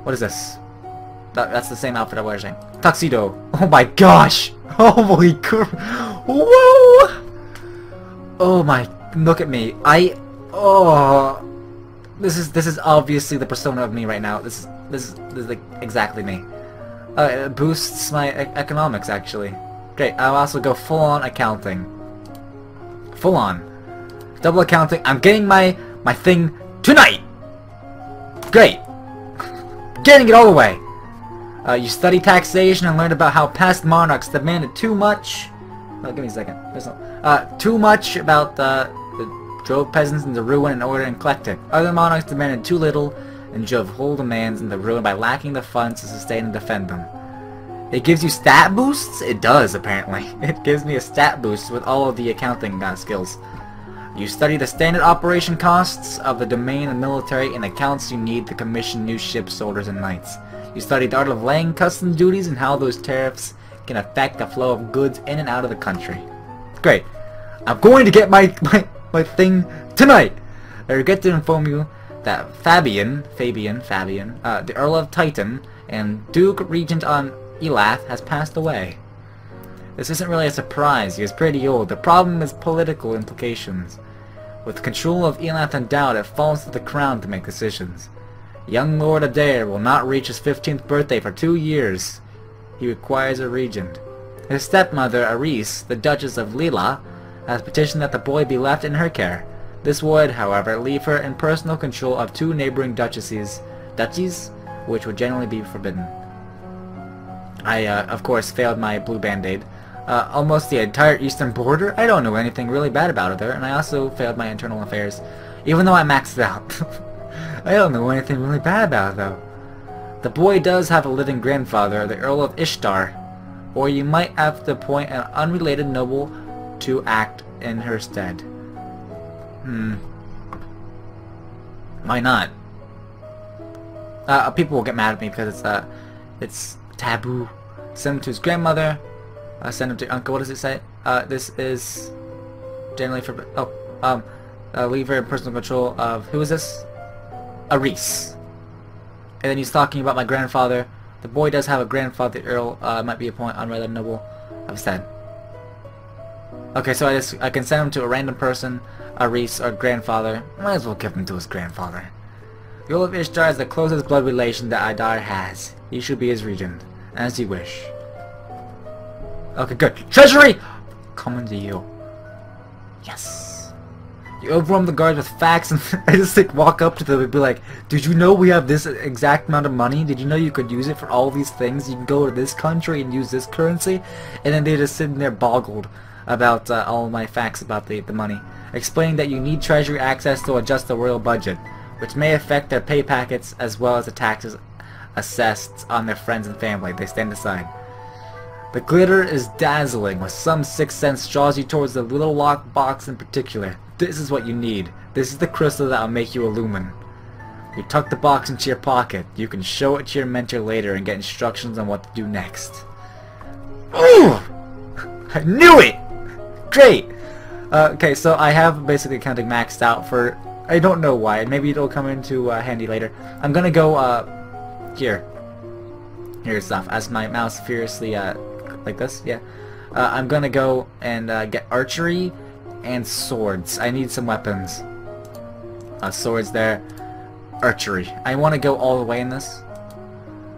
What is this? That's the same outfit I was wearing. Tuxedo. Oh my gosh! Holy crap! Whoa! Oh my... Look at me. This is obviously the persona of me right now. This is like exactly me. It boosts my economics actually. Great. I'll also go full on accounting. Full on. Double accounting. I'm getting my thing tonight. Great. Getting it all the way. You study taxation and learn about how past monarchs demanded too much. Oh, give me a second. There's no, too much about drove peasants into ruin in order and collected. Other monarchs demanded too little and drove whole demands into ruin by lacking the funds to sustain and defend them. It gives you stat boosts? It does, apparently. It gives me a stat boost with all of the accounting skills. You study the standard operation costs of the domain and military and accounts you need to commission new ships, soldiers, and knights. You study the art of laying custom duties and how those tariffs can affect the flow of goods in and out of the country. Great. I'm going to get my thing tonight. I regret to inform you that Fabian, the Earl of Titan and Duke Regent on Elath has passed away. This isn't really a surprise. He is pretty old. The problem is political implications. With control of Elath endowed, it falls to the crown to make decisions. Young Lord Adair will not reach his 15th birthday for 2 years. He requires a regent. His stepmother, Aris, the Duchess of Lila, has petitioned that the boy be left in her care. This would, however, leave her in personal control of 2 neighboring duchies, which would generally be forbidden. I, of course, failed my blue band-aid. Almost the entire eastern border? I don't know anything really bad about it there, and I also failed my internal affairs. Even though I maxed it out. I don't know anything really bad about it, though. The boy does have a living grandfather, the Earl of Ishtar. Or you might have to appoint an unrelated noble to act in her stead. Why not? People will get mad at me because it's taboo. Send him to his grandmother. Send him to uncle. What does it say? This is generally for leave her in personal control of, who is this? Aris. And then he's talking about my grandfather. The boy does have a grandfather, the Earl. Might be a point unrelated noble. I've said. Okay, so I can send him to a random person, Aris, or grandfather. Might as well give him to his grandfather. The Earl of Ishtar is the closest blood relation that Idar has. He should be his regent, as you wish. Okay, good. Treasury! Coming to you. Yes. You overwhelm the guards with facts, and I just like walk up to them and be like, "Did you know we have this exact amount of money? Did you know you could use it for all these things? You can go to this country and use this currency?" And then they're just sitting there boggled about all my facts about the money, explaining that you need treasury access to adjust the royal budget, which may affect their pay packets as well as the taxes assessed on their friends and family. They stand aside. The glitter is dazzling, with some sixth sense draws you towards the little locked box in particular. This is what you need. This is the crystal that will make you a lumen. You tuck the box into your pocket. You can show it to your mentor later and get instructions on what to do next. Ooh! I knew it! Great! Okay, so I have basically accounting maxed out for, I don't know why, maybe it'll come into handy later. I'm gonna go, here's stuff, as my mouse furiously, like this, yeah. I'm gonna go and get archery and swords. I need some weapons. Swords there. Archery. I want to go all the way in this.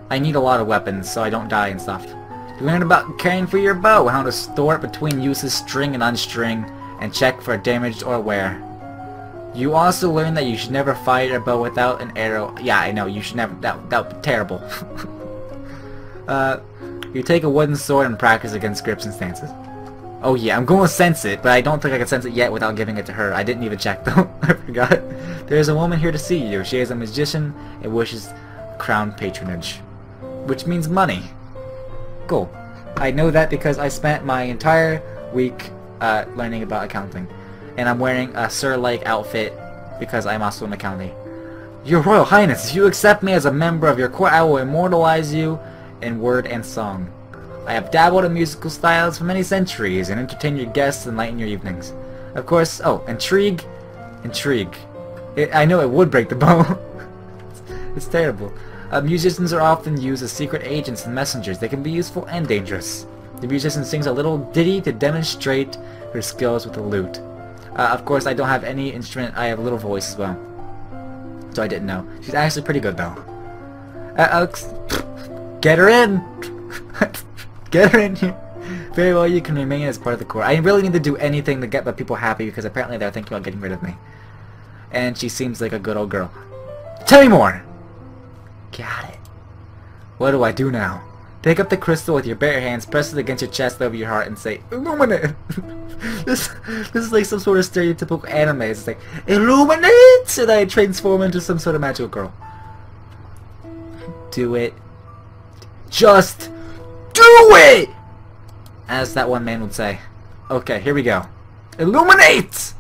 I need a lot of weapons so I don't die and stuff. You learn about caring for your bow, how to store it between uses, string and unstring, and check for damaged or wear. You also learn that you should never fire your bow without an arrow. Yeah, I know, you should never, that would be terrible. You take a wooden sword and practice against grips and stances. Oh yeah, I'm going to sense it, but I don't think I can sense it yet without giving it to her. I didn't even check though. I forgot. There's a woman here to see you. She is a magician and wishes crown patronage, which means money. Cool. I know that because I spent my entire week learning about accounting, and I'm wearing a Sir-like outfit because I'm also an accountant. Your Royal Highness, if you accept me as a member of your court, I will immortalize you in word and song. I have dabbled in musical styles for many centuries and entertain your guests and lighten your evenings. Of course, oh, intrigue. Intrigue. I know it would break the bow. It's terrible. Musicians are often used as secret agents and messengers. They can be useful and dangerous. The musician sings a little ditty to demonstrate her skills with the lute. Of course, I don't have any instrument. I have a little voice as well. So I didn't know. She's actually pretty good, though. Get her in! Get her in here! Very well, you can remain as part of the court. I really need to do anything to get the people happy because apparently they're thinking about getting rid of me. And she seems like a good old girl. Tell me more! Got it. What do I do now? Pick up the crystal with your bare hands, press it against your chest over your heart, and say, Illuminate! This is like some sort of stereotypical anime. It's like, Illuminate! And I transform into some sort of magical girl. Do it. Just do it! As that one man would say. Okay, here we go. Illuminate!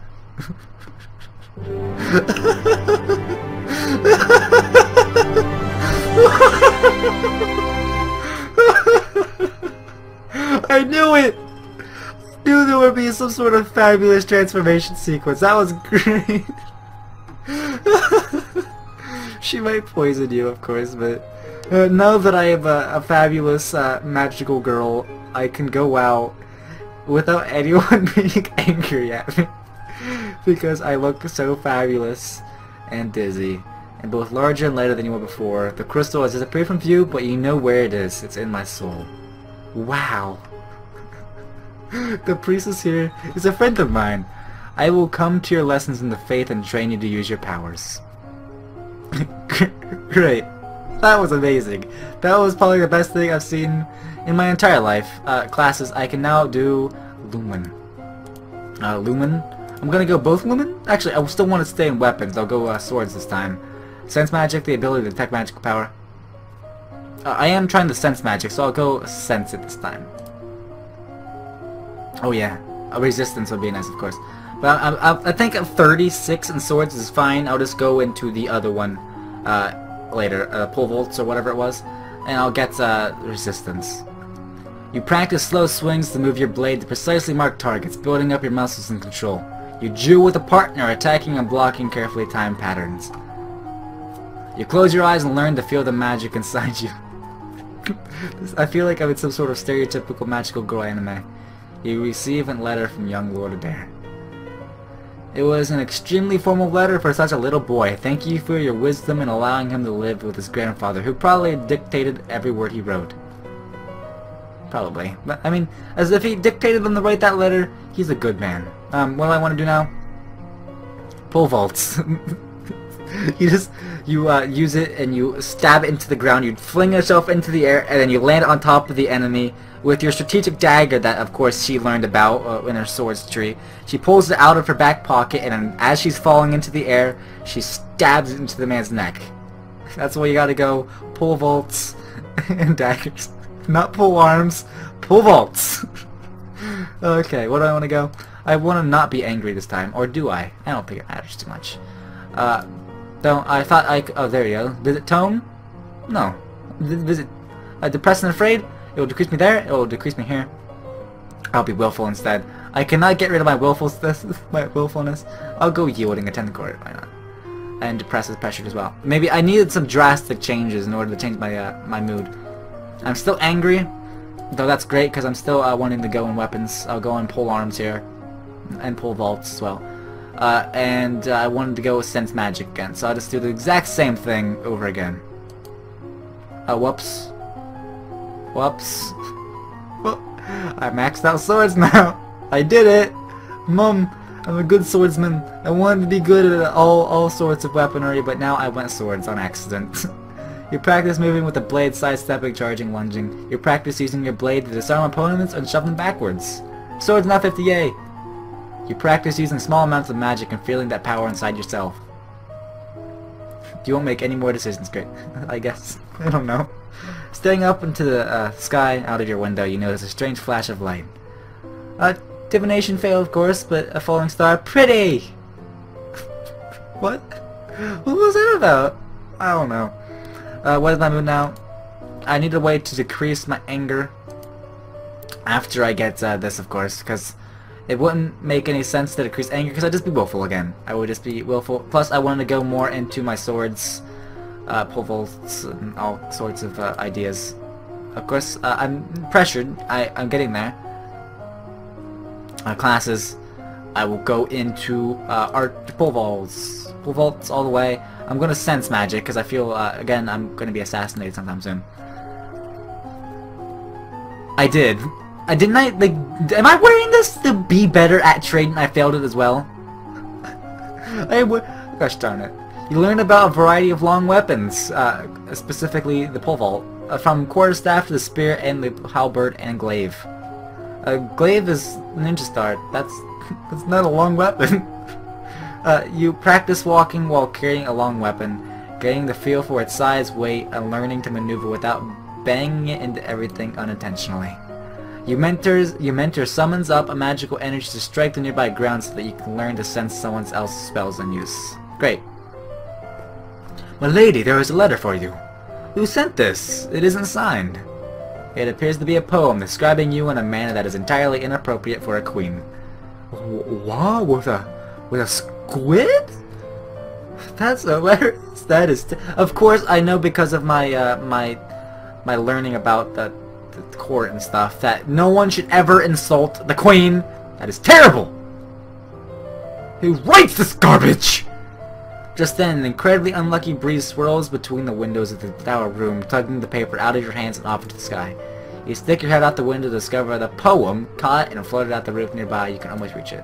I knew it! I knew there would be some sort of fabulous transformation sequence. That was great. She might poison you, of course, but now that I have a fabulous magical girl, I can go out without anyone being angry at me because I look so fabulous and dizzy and both larger and lighter than you were before. The crystal has disappeared from view, but you know where it is. It's in my soul. Wow. The priestess here is a friend of mine. I will come to your lessons in the faith and train you to use your powers. Great. That was amazing. That was probably the best thing I've seen in my entire life. Classes, I can now do Lumen. Lumen? I'm I'm gonna go both women. Actually, I still want to stay in weapons. I'll go swords this time. Sense magic, the ability to detect magical power. I am trying to sense magic, so I'll go sense it this time. Oh yeah, a resistance would be nice, of course. But I think 36 in swords is fine. I'll just go into the other one later, pole vaults or whatever it was, and I'll get resistance. You practice slow swings to move your blade to precisely mark targets, building up your muscles and control. You duel with a partner, attacking and blocking carefully timed patterns. You close your eyes and learn to feel the magic inside you. I feel like I'm in some sort of stereotypical magical girl anime. You receive a letter from young Lord Adair. It was an extremely formal letter for such a little boy. Thank you for your wisdom in allowing him to live with his grandfather, who probably dictated every word he wrote. Probably. But, I mean, as if he dictated them to write that letter, he's a good man. What do I want to do now? Pole vaults. You use it and you stab it into the ground, you fling yourself into the air, and then you land on top of the enemy with your strategic dagger that, of course, she learned about in her swords tree. She pulls it out of her back pocket, and then, as she's falling into the air, she stabs it into the man's neck. That's where you gotta go. Pole vaults and daggers. Not pole arms, pole vaults. Okay, where do I want to go? I want to not be angry this time, or do I? I don't think it matters too much. I thought oh, there you go. Visit tone? No. Visit depressed and afraid? It will decrease me there, it will decrease me here. I'll be willful instead. I cannot get rid of my willfulness. I'll go yielding a 10 quarter, why not? And depressed is pressured as well. Maybe I needed some drastic changes in order to change my my mood. I'm still angry, though that's great because I'm still wanting to go in weapons. I'll go on pole arms here, and pole vaults as well. And I wanted to go with sense magic again, so I'll just do the exact same thing over again. Whoops. Whoops. Well, I maxed out swords now. I did it. Mom, I'm a good swordsman. I wanted to be good at all sorts of weaponry, but now I went swords on accident. You practice moving with the blade, sidestepping, charging, lunging. You practice using your blade to disarm opponents and shove them backwards. Swords not 50A. You practice using small amounts of magic and feeling that power inside yourself. You won't make any more decisions, great. I guess. I don't know. Staring up into the sky out of your window, you notice a strange flash of light. Divination fail, of course, but a falling star. Pretty! What? What was that about? I don't know. What is my mood now? I need a way to decrease my anger after I get this, of course, because it wouldn't make any sense to decrease anger because I'd just be willful again. I would just be willful. Plus, I wanted to go more into my swords, pole vaults, and all sorts of ideas. Of course, I'm pressured. I'm getting there. Classes. I will go into art pole vaults. Pole vaults all the way. I'm gonna sense magic because I feel again I'm gonna be assassinated sometime soon. I did. Didn't I, like, am I wearing this to be better at trading? I failed it as well. Gosh darn it. You learn about a variety of long weapons, specifically the pole vault, from quarterstaff to the spear and the halberd and glaive. Glaive is ninja star. That's not a long weapon. You practice walking while carrying a long weapon, getting the feel for its size, weight, and learning to maneuver without banging it into everything unintentionally. Your mentor summons up a magical energy to strike the nearby ground so that you can learn to sense someone else's spells in use. Great. My lady, there is a letter for you. Who sent this? It isn't signed. It appears to be a poem describing you in a manner that is entirely inappropriate for a queen. What? With a squid? That's hilarious. That is. Of course, I know because of my my learning about the court and stuff that no one should ever insult the queen. That is terrible. Who writes this garbage? Just then, an incredibly unlucky breeze swirls between the windows of the tower room, tugging the paper out of your hands and off into the sky. You stick your head out the window to discover the poem caught and floated out the roof nearby. You can almost reach it.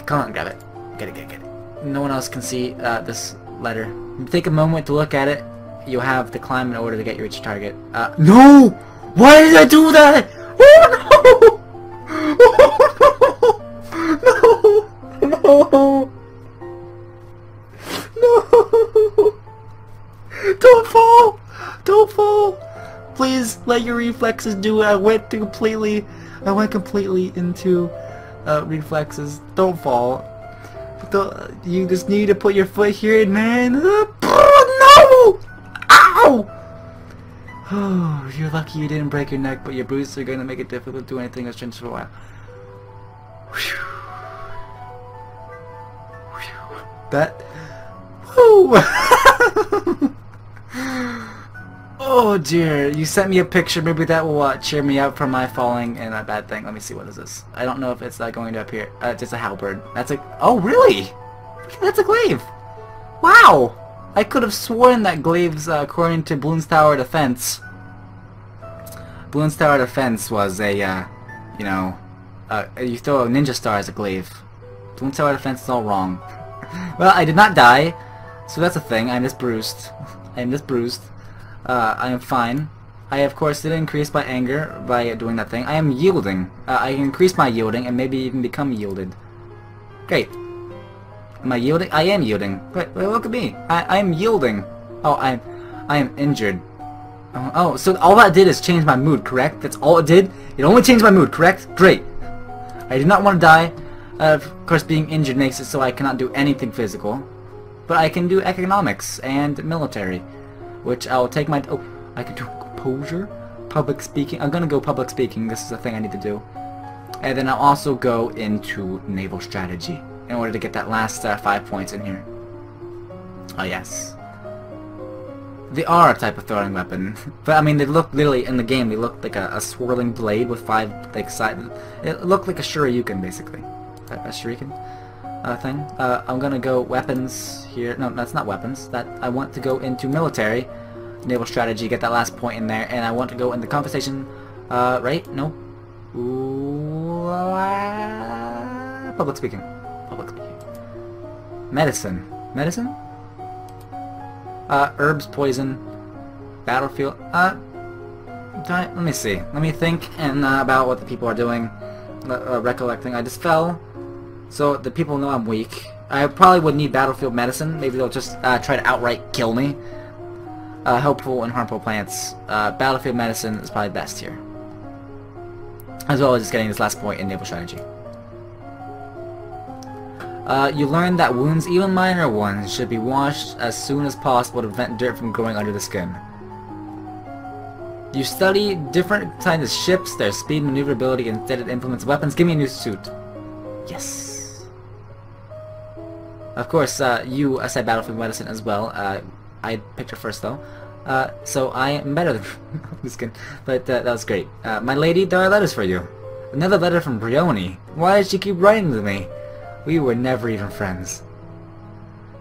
Come on, grab it. Get it. No one else can see this letter. Take a moment to look at it. You have to climb in order to get your reach target. No! Why did I do that? Oh no! Oh no! Don't fall! Don't fall! Please let your reflexes do it. I went completely into reflexes. Don't fall. You just need to put your foot here, man. No! Ow! Oh, you're lucky you didn't break your neck, but your bruises are gonna make it difficult to do anything that's changed for a while. That. Woo! Oh dear, you sent me a picture. Maybe that will cheer me up from my falling and a bad thing. Let me see, what is this? I don't know if it's going to appear. Just a halberd. That's a. Oh really? That's a glaive. Wow! I could have sworn that glaives, according to Bloons Tower Defense. Bloons Tower Defense was a, you know, you throw a ninja star as a glaive. Bloons Tower Defense is all wrong. Well, I did not die, so that's a thing. I'm just bruised. I am just bruised. I am fine. I, of course, did increase my anger by doing that thing. I am yielding. I increased my yielding and maybe even become yielded. Great. Am I yielding? I am yielding. Wait, look at me. I am yielding. Oh, I am injured. Oh, so all that did is change my mood, correct? That's all it did? It only changed my mood, correct? Great. I did not want to die. Of course, being injured makes it so I cannot do anything physical. But I can do economics and military. Which I'll take my... Oh, I can do composure? Public speaking. I'm gonna go public speaking. This is a thing I need to do. And then I'll also go into naval strategy in order to get that last 5 points in here. Oh yes. They are a type of throwing weapon, but I mean they look literally in the game. They look like a swirling blade with 5 like sides. It looked like a shuriken basically. A shuriken thing. I'm gonna go weapons here. No, that's not weapons. That I want to go into military, naval strategy. Get that last point in there, and I want to go into conversation. Right? No. Ooh, public speaking. Public speaking. Medicine. Medicine? Herbs, poison, battlefield. Let me see. Let me think and about what the people are doing. Recollecting. I just fell, so the people know I'm weak. I probably would need battlefield medicine. Maybe they'll just try to outright kill me. Helpful and harmful plants. Battlefield medicine is probably best here. As well as just getting this last point in naval strategy. You learn that wounds, even minor ones, should be washed as soon as possible to prevent dirt from growing under the skin. You study different kinds of ships, their speed, maneuverability, and steady implements, weapons. Give me a new suit. Yes. Of course, you said battlefield medicine as well. I picked her first though. So I am better than I'm just kidding. But that was great. My lady, there are letters for you. Another letter from Brioni. Why does she keep writing to me? We were never even friends.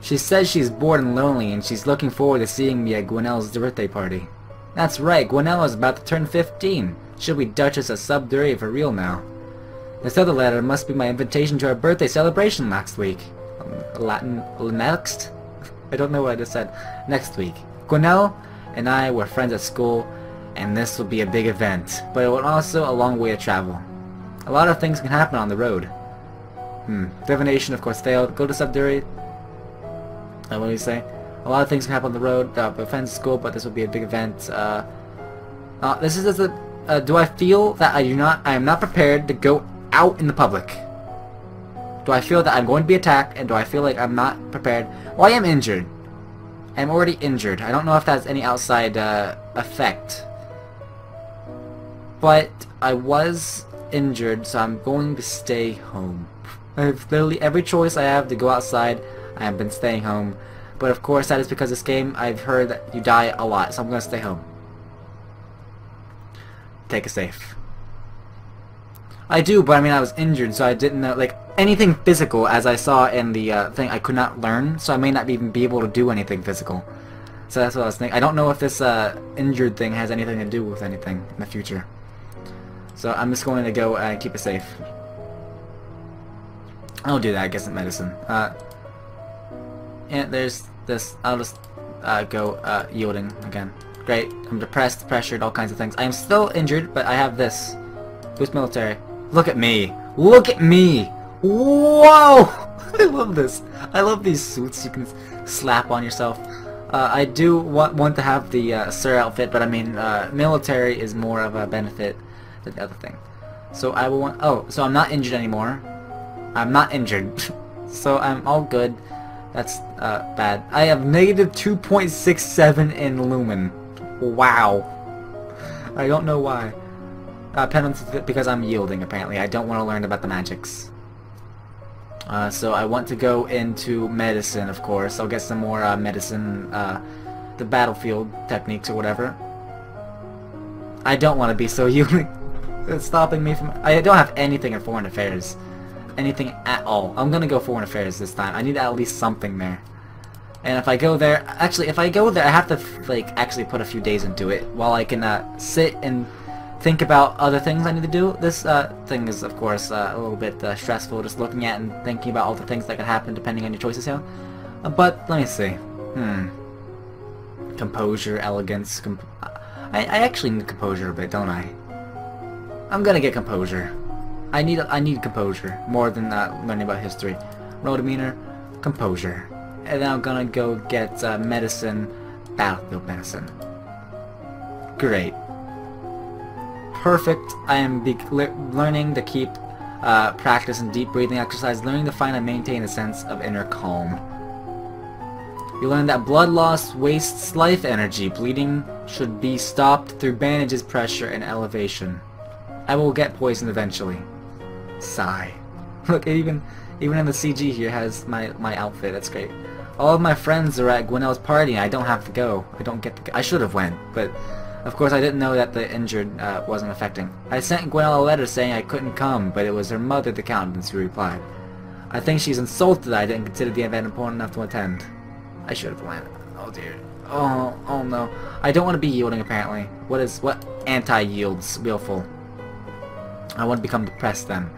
She says she's bored and lonely and she's looking forward to seeing me at Gwenelle's birthday party. That's right, Gwenelle is about to turn 15. She'll be Duchess of Subdury for real now. This other letter must be my invitation to our birthday celebration next week. Latin next? I don't know what I just said. Next week. Gwenelle and I were friends at school and this will be a big event, but it will also a long way to travel. A lot of things can happen on the road. Divination, of course, failed. Go to Subdury. What do you say? A lot of things can happen on the road. Friends at school, but this will be a big event. This is just a. Do I feel that I am not prepared to go out in the public? Do I feel that I'm going to be attacked, and do I feel like I'm not prepared? Well, I am injured. I'm already injured. I don't know if that's any outside effect, but I was injured, so I'm going to stay home. I have literally every choice I have to go outside. I have been staying home. But of course that is because this game, I've heard that you die a lot, so I'm going to stay home. Take a safe. I do, but I mean I was injured, so I didn't know, like, anything physical, as I saw in the thing, I could not learn, so I may not even be able to do anything physical. So that's what I was thinking. I don't know if this injured thing has anything to do with anything in the future. So I'm just going to go keep it safe. I'll do that, I guess, in medicine. And there's this. I'll just go yielding again. Great. I'm depressed, pressured, all kinds of things. I am still injured, but I have this. Boost military. Look at me. Look at me. Whoa! I love this. I love these suits you can slap on yourself. I do want to have the Sir outfit, but I mean, military is more of a benefit than the other thing. So I will want... Oh, so I'm not injured anymore. I'm not injured. So I'm all good. That's bad. I have negative 2.67 in lumen. Wow. I don't know why. Penance because I'm yielding, apparently. I don't want to learn about the magics. So I want to go into medicine, of course. I'll get some more medicine, the battlefield techniques or whatever. I don't want to be so yielding. It's stopping me from... I don't have anything in foreign affairs. Anything at all. I'm gonna go foreign affairs this time. I need at least something there. And if I go there... Actually, if I go there, I have to, like, actually put a few days into it. While I can sit and think about other things I need to do. This thing is, of course, a little bit stressful, just looking at and thinking about all the things that could happen depending on your choices here. But, let me see. Composure, elegance... I actually need composure a bit, don't I? I'm gonna get composure. I need composure more than learning about history. Low demeanor, composure, and then I'm gonna go get medicine, battlefield medicine. Great, perfect. I am learning to keep practice and deep breathing exercise, learning to find and maintain a sense of inner calm. You learn that blood loss wastes life energy. Bleeding should be stopped through bandages, pressure, and elevation. I will get poisoned eventually. Sigh. Look, even in the CG here has my outfit. That's great. All of my friends are at Gwinnell's party. I don't have to go. I don't get to go. I should have went, but of course I didn't know that the injured wasn't affecting. I sent Gwinnell a letter saying I couldn't come, but it was her mother, the Countess, who replied. I think she's insulted that I didn't consider the event important enough to attend. I should have went. Oh dear. Oh no. I don't want to be yielding apparently. What anti-yields willful? I want to become depressed then.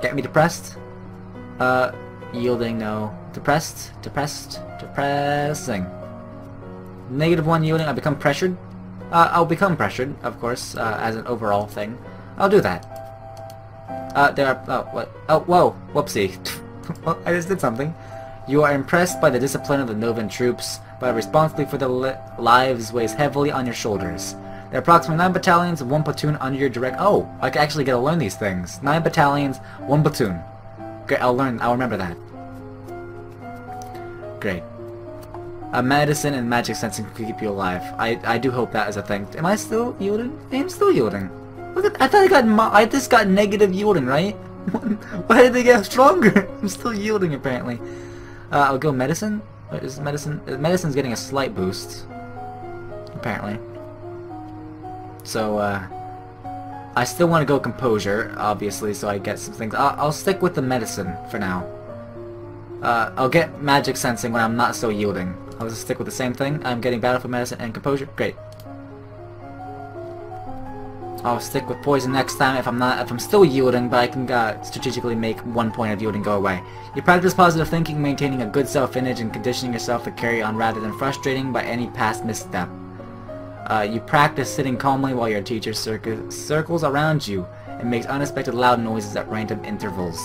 Get me depressed? Yielding, no. Depressed? Depressing. -1 yielding, I become pressured? I'll become pressured, of course, as an overall thing. I'll do that. What? Oh, whoa, whoopsie. I just did something. You are impressed by the discipline of the Novan troops, but responsibility for their lives weighs heavily on your shoulders. There are approximately 9 battalions and 1 platoon under your direct... Oh, I actually get to learn these things. 9 battalions, 1 platoon. Great, I'll remember that. Great. Medicine and magic sensing can keep you alive. I do hope that is a thing. Am I still yielding? I am still yielding. Look at, I thought I just got negative yielding, right? Why did they get stronger? I'm still yielding apparently. I'll go medicine. What is medicine? Medicine's getting a slight boost. Apparently. So, I still want to go composure, obviously, so I get some things. I'll stick with the medicine for now. I'll get magic sensing when I'm not so yielding. I'll just stick with the same thing. I'm getting battlefield medicine and composure. Great. I'll stick with poison next time if I'm still yielding, but I can strategically make 1 point of yielding go away. You practice positive thinking, maintaining a good self-image, and conditioning yourself to carry on rather than frustrating by any past misstep. You practice sitting calmly while your teacher circles around you and makes unexpected loud noises at random intervals.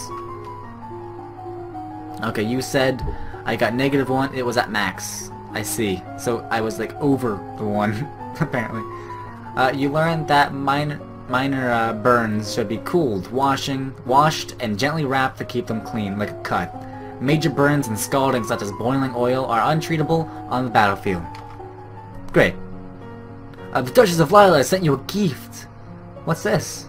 Okay, you said I got -1. It was at max. I see. So I was like over the 1, apparently. You learned that minor burns should be cooled, washed, and gently wrapped to keep them clean, like a cut. Major burns and scalding, such as boiling oil, are untreatable on the battlefield. Great. The Duchess of Lila sent you a gift. What's this?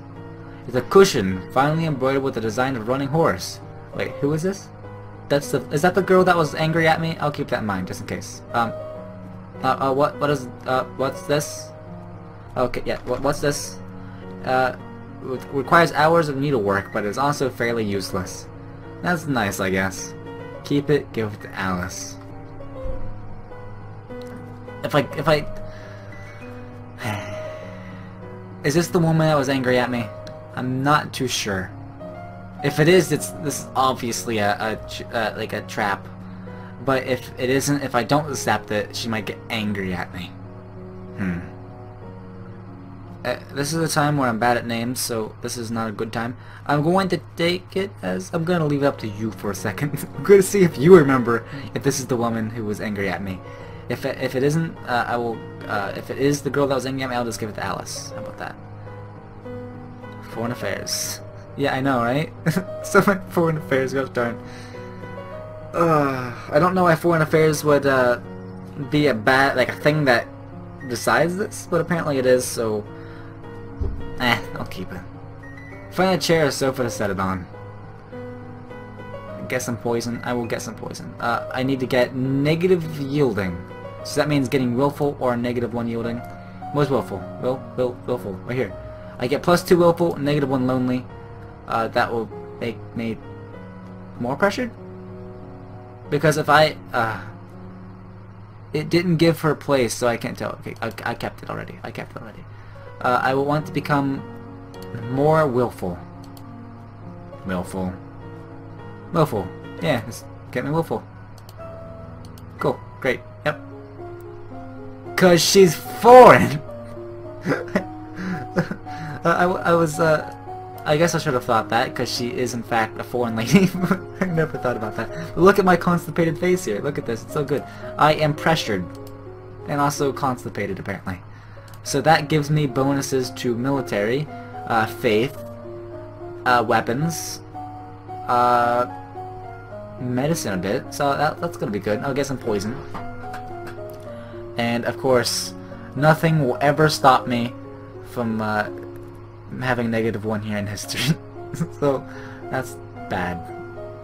It's a cushion, finely embroidered with the design of a running horse. Wait, who is this? Is that the girl that was angry at me? I'll keep that in mind, just in case. What's this? Okay, yeah, what's this? Requires hours of needlework, but is also fairly useless. That's nice, I guess. Keep it, give it to Alice. If I... Is this the woman that was angry at me? I'm not too sure. If it is, this is obviously like a trap. But if it isn't, if I don't accept it, she might get angry at me. This is a time where I'm bad at names, so this is not a good time. I'm going to take it as... I'm going to leave it up to you for a second. I'm going to see if you remember if this is the woman who was angry at me. If it isn't, I will. If it is the girl that was in game, I'll just give it to Alice. How about that? Foreign affairs. Yeah, I know, right? So many foreign affairs. Gosh darn. I don't know why foreign affairs would be a bad, like a thing that decides this, but apparently it is. So, I'll keep it. Find a chair or sofa to set it on. Get some poison. I will get some poison. I need to get negative yielding. So that means getting willful or negative 1 yielding. What's willful? Willful. Right here. I get +2 willful, negative 1 lonely. That will make me more pressured? Because if I... it didn't give her place, so I can't tell. Okay, I kept it already. I will want to become more willful. Willful. Yeah, just get me willful. Cool. Great. Yep. Cause she's foreign! I guess I should have thought that, because she is in fact a foreign lady. I never thought about that. But look at my constipated face here. Look at this. It's so good. I am pressured. And also constipated, apparently. So that gives me bonuses to military, faith, weapons, medicine a bit. So that's gonna be good. I'll get some poison. And of course, nothing will ever stop me from having negative 1 here in history. So that's bad.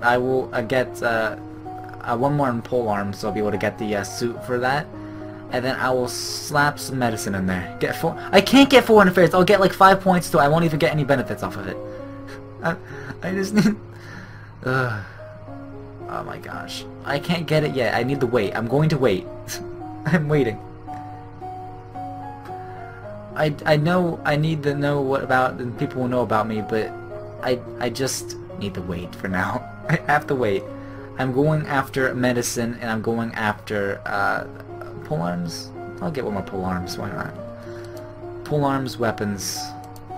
I will get 1 more in pole arms, so I'll be able to get the suit for that. And then I will slap some medicine in there. I can't get foreign affairs. I'll get like 5 points to it. I won't even get any benefits off of it. I just need... oh my gosh. I can't get it yet. I need to wait. I'm going to wait. I'm waiting. I know I need to know what about, and people will know about me, but I just need to wait for now. I have to wait. I'm going after medicine, and I'm going after pole arms. I'll get 1 more pole arms. Why not? Pole arms, weapons.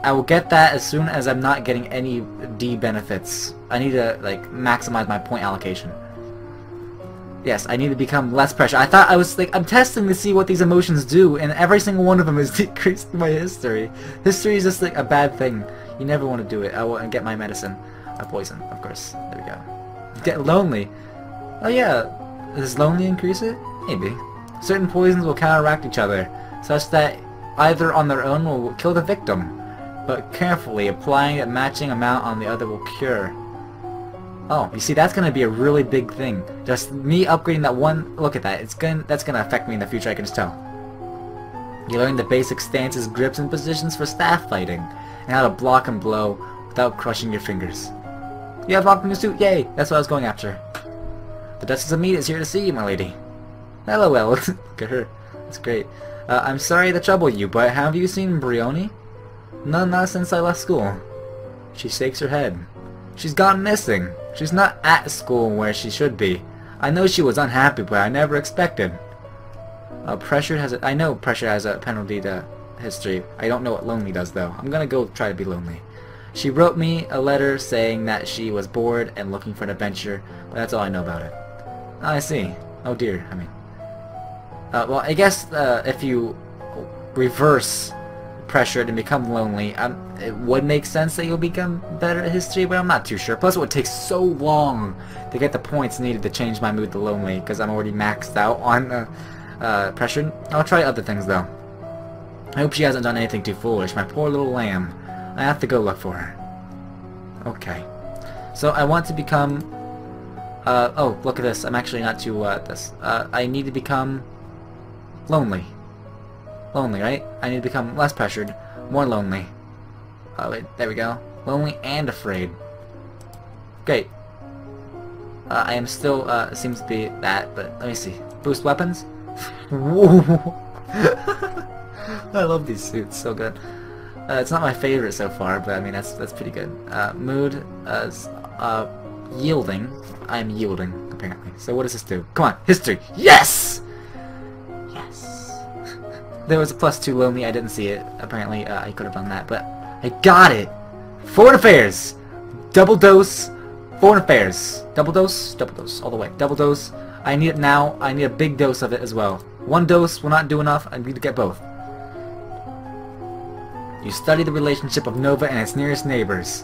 I will get that as soon as I'm not getting any D benefits. I need to like maximize my point allocation. Yes, I need to become less pressure. I thought I was like, I'm testing to see what these emotions do, and every single one of them is decreasing my history. History is just like a bad thing. You never want to do it. I will get my medicine. Poison, of course. There we go. Get lonely. Oh yeah. Does lonely increase it? Maybe. Certain poisons will counteract each other, such that either on their own will kill the victim, but carefully applying a matching amount on the other will cure. Oh, you see, that's gonna be a really big thing. Just me upgrading that one. Look at that. That's gonna affect me in the future. I can just tell. You learn the basic stances, grips, and positions for staff fighting, and how to block and blow without crushing your fingers. You have locked in your suit. Yay! That's what I was going after. The Duchess of Mead is here to see you, my lady. Hello, well. Look at her. That's great. I'm sorry to trouble you, but have you seen Brioni? No, not since I left school. She shakes her head. She's gone missing. She's not at school where she should be. I know she was unhappy, but I never expected. I know pressure has a penalty to history. I don't know what lonely does, though. I'm gonna go try to be lonely. She wrote me a letter saying that she was bored and looking for an adventure, but that's all I know about it. I see. Oh dear, I mean. Well, I guess if you reverse pressured and become lonely, it would make sense that you'll become better at history, but I'm not too sure. Plus it would take so long to get the points needed to change my mood to lonely, because I'm already maxed out on pressured. I'll try other things though. I hope she hasn't done anything too foolish, my poor little lamb. I have to go look for her. Okay. So I want to become... oh, look at this. I'm actually not too this. I need to become lonely. Lonely, right? I need to become less pressured, more lonely. Oh, wait, there we go. Lonely and afraid. Great. I am still, seems to be that, but let me see. Boost weapons? Whoa! I love these suits, so good. It's not my favorite so far, but I mean, that's pretty good. Mood, yielding. I am yielding, apparently. So what does this do? Come on, history! Yes! Yes! There was a +2 lonely, I didn't see it. Apparently, I could have done that, but I got it! Foreign affairs! Double dose, foreign affairs. Double dose, all the way. Double dose. I need it now. I need a big dose of it as well. One dose will not do enough. I need to get both. You study the relationship of Nova and its nearest neighbors.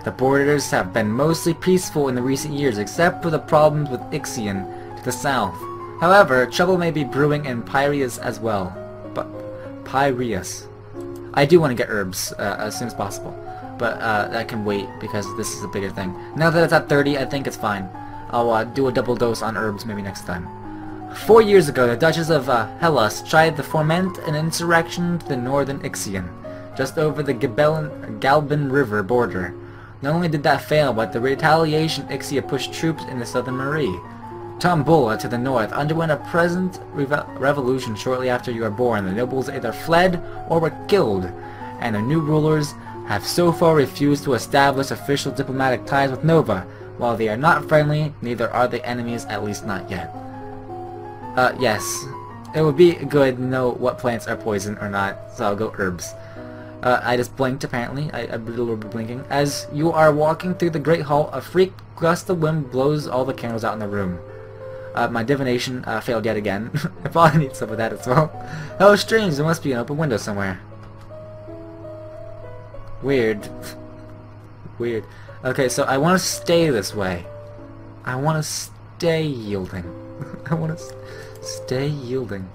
The borders have been mostly peaceful in the recent years, except for the problems with Ixion to the south. However, trouble may be brewing in Piraeus as well. But Piraeus. I do want to get herbs as soon as possible, but that can wait because this is a bigger thing. Now that it's at 30, I think it's fine. I'll do a double dose on herbs maybe next time. 4 years ago, the Duchess of Hellas tried to foment an insurrection to the northern Ixion, just over the Galban River border. Not only did that fail, but the retaliation Ixia pushed troops in the southern Marie. Tombola, to the north, underwent a present revolution shortly after you were born. The nobles either fled or were killed, and the new rulers have so far refused to establish official diplomatic ties with Nova. While they are not friendly, neither are they enemies, at least not yet. Yes. It would be good to know what plants are poison or not, so I'll go herbs. I just blinked, apparently. I did a little bit of blinking. As you are walking through the Great Hall, a freak gust of wind blows all the candles out in the room. My divination failed yet again. I probably need some of that as well. How strange, there must be an open window somewhere. Weird. Weird. Okay, so I want to stay this way. I want to stay yielding. I want to stay yielding.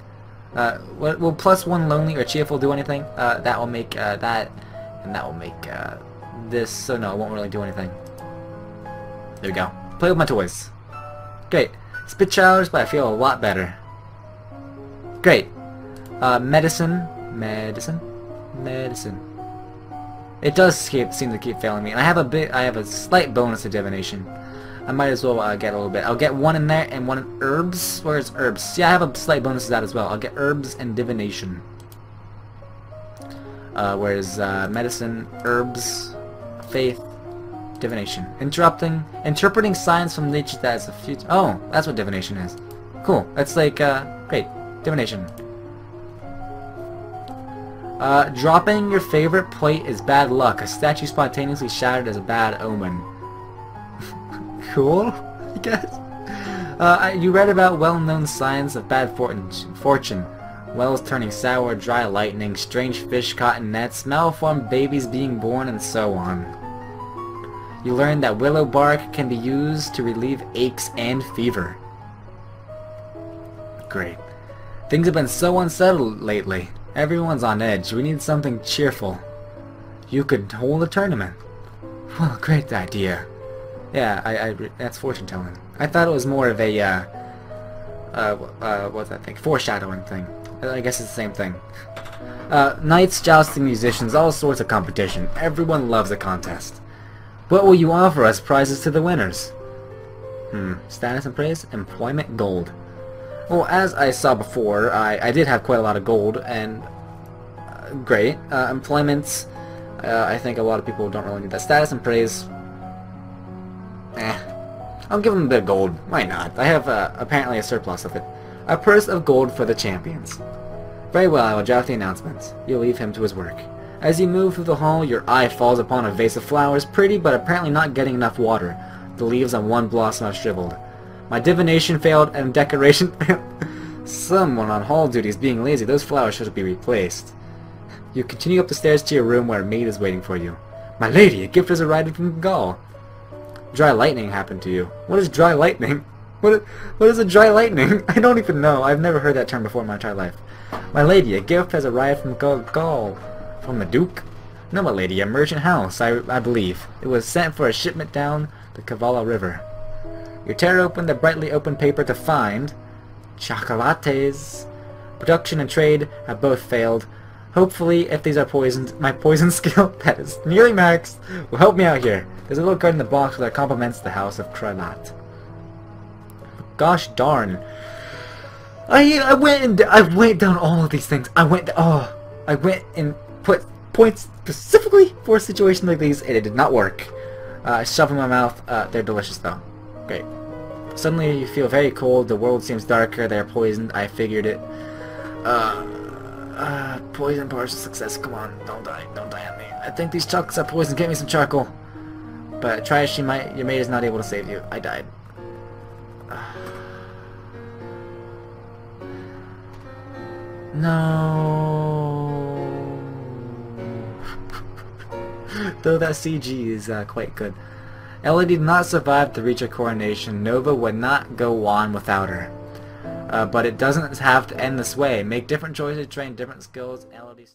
Will +1 lonely or cheerful do anything? That will make that, and that will make this, so no, it won't really do anything. There we go. Play with my toys. Great. Spit challenge, but I feel a lot better. Great. Medicine. It does seem to keep failing me, and I have a slight bonus to divination. I might as well get a little bit. I'll get one in there and one in herbs. Where's herbs? Yeah, I have a slight bonus to that as well. I'll get herbs and divination. Whereas medicine, herbs, faith, divination. Interpreting signs from nature that is the future. Oh, that's what divination is. Cool. That's like, great. Divination. Dropping your favorite plate is bad luck. A statue spontaneously shattered is a bad omen. Cool, I guess. You read about well-known signs of bad fortune. Wells turning sour, dry lightning, strange fish caught in nets, malformed babies being born, and so on. You learned that willow bark can be used to relieve aches and fever. Great. Things have been so unsettled lately. Everyone's on edge. We need something cheerful. You could hold a tournament. Well, great idea. Yeah, that's fortune telling. I thought it was more of a, what's that thing? Foreshadowing thing. I guess it's the same thing. Knights, jousting, musicians, all sorts of competition. Everyone loves a contest. What will you offer us prizes to the winners? Status and praise? Employment gold. Well, as I saw before, I did have quite a lot of gold, and great. Employments, I think a lot of people don't really need that. Status and praise, I'll give them a bit of gold. Why not? I have apparently a surplus of it. A purse of gold for the champions. Very well, I will draft the announcements. You'll leave him to his work. As you move through the hall, your eye falls upon a vase of flowers, pretty but apparently not getting enough water. The leaves on one blossom have shriveled. My divination failed and decoration failed. Someone on hall duty is being lazy. Those flowers should be replaced. You continue up the stairs to your room where a maid is waiting for you. My lady, a gift has arrived from Gaul. Dry lightning happened to you. What is dry lightning? What is a dry lightning? I don't even know. I've never heard that term before in my entire life. My lady, a gift has arrived from Gaul. From the Duke? No, my lady, a merchant house, I believe. It was sent for a shipment down the Kavala River. You tear open the brightly open paper to find chocolates. Production and trade have both failed. Hopefully, if these are poisoned, my poison skill, that is nearly maxed, will help me out here. There's a little card in the box that compliments the House of Kralat. Gosh darn. I went down all of these things. I went and put points specifically for situations like these, and it did not work. Shove in my mouth. They're delicious though. Great. Suddenly you feel very cold. The world seems darker. They're poisoned. I figured it. Poison partial success. Come on, don't die on me. I think these chocolates are poison. Get me some charcoal. But try as she might, your maid is not able to save you. I died. No. Though that CG is quite good. Ellie did not survive to reach her coronation. Nova would not go on without her. But it doesn't have to end this way. Make different choices, train different skills. Ellie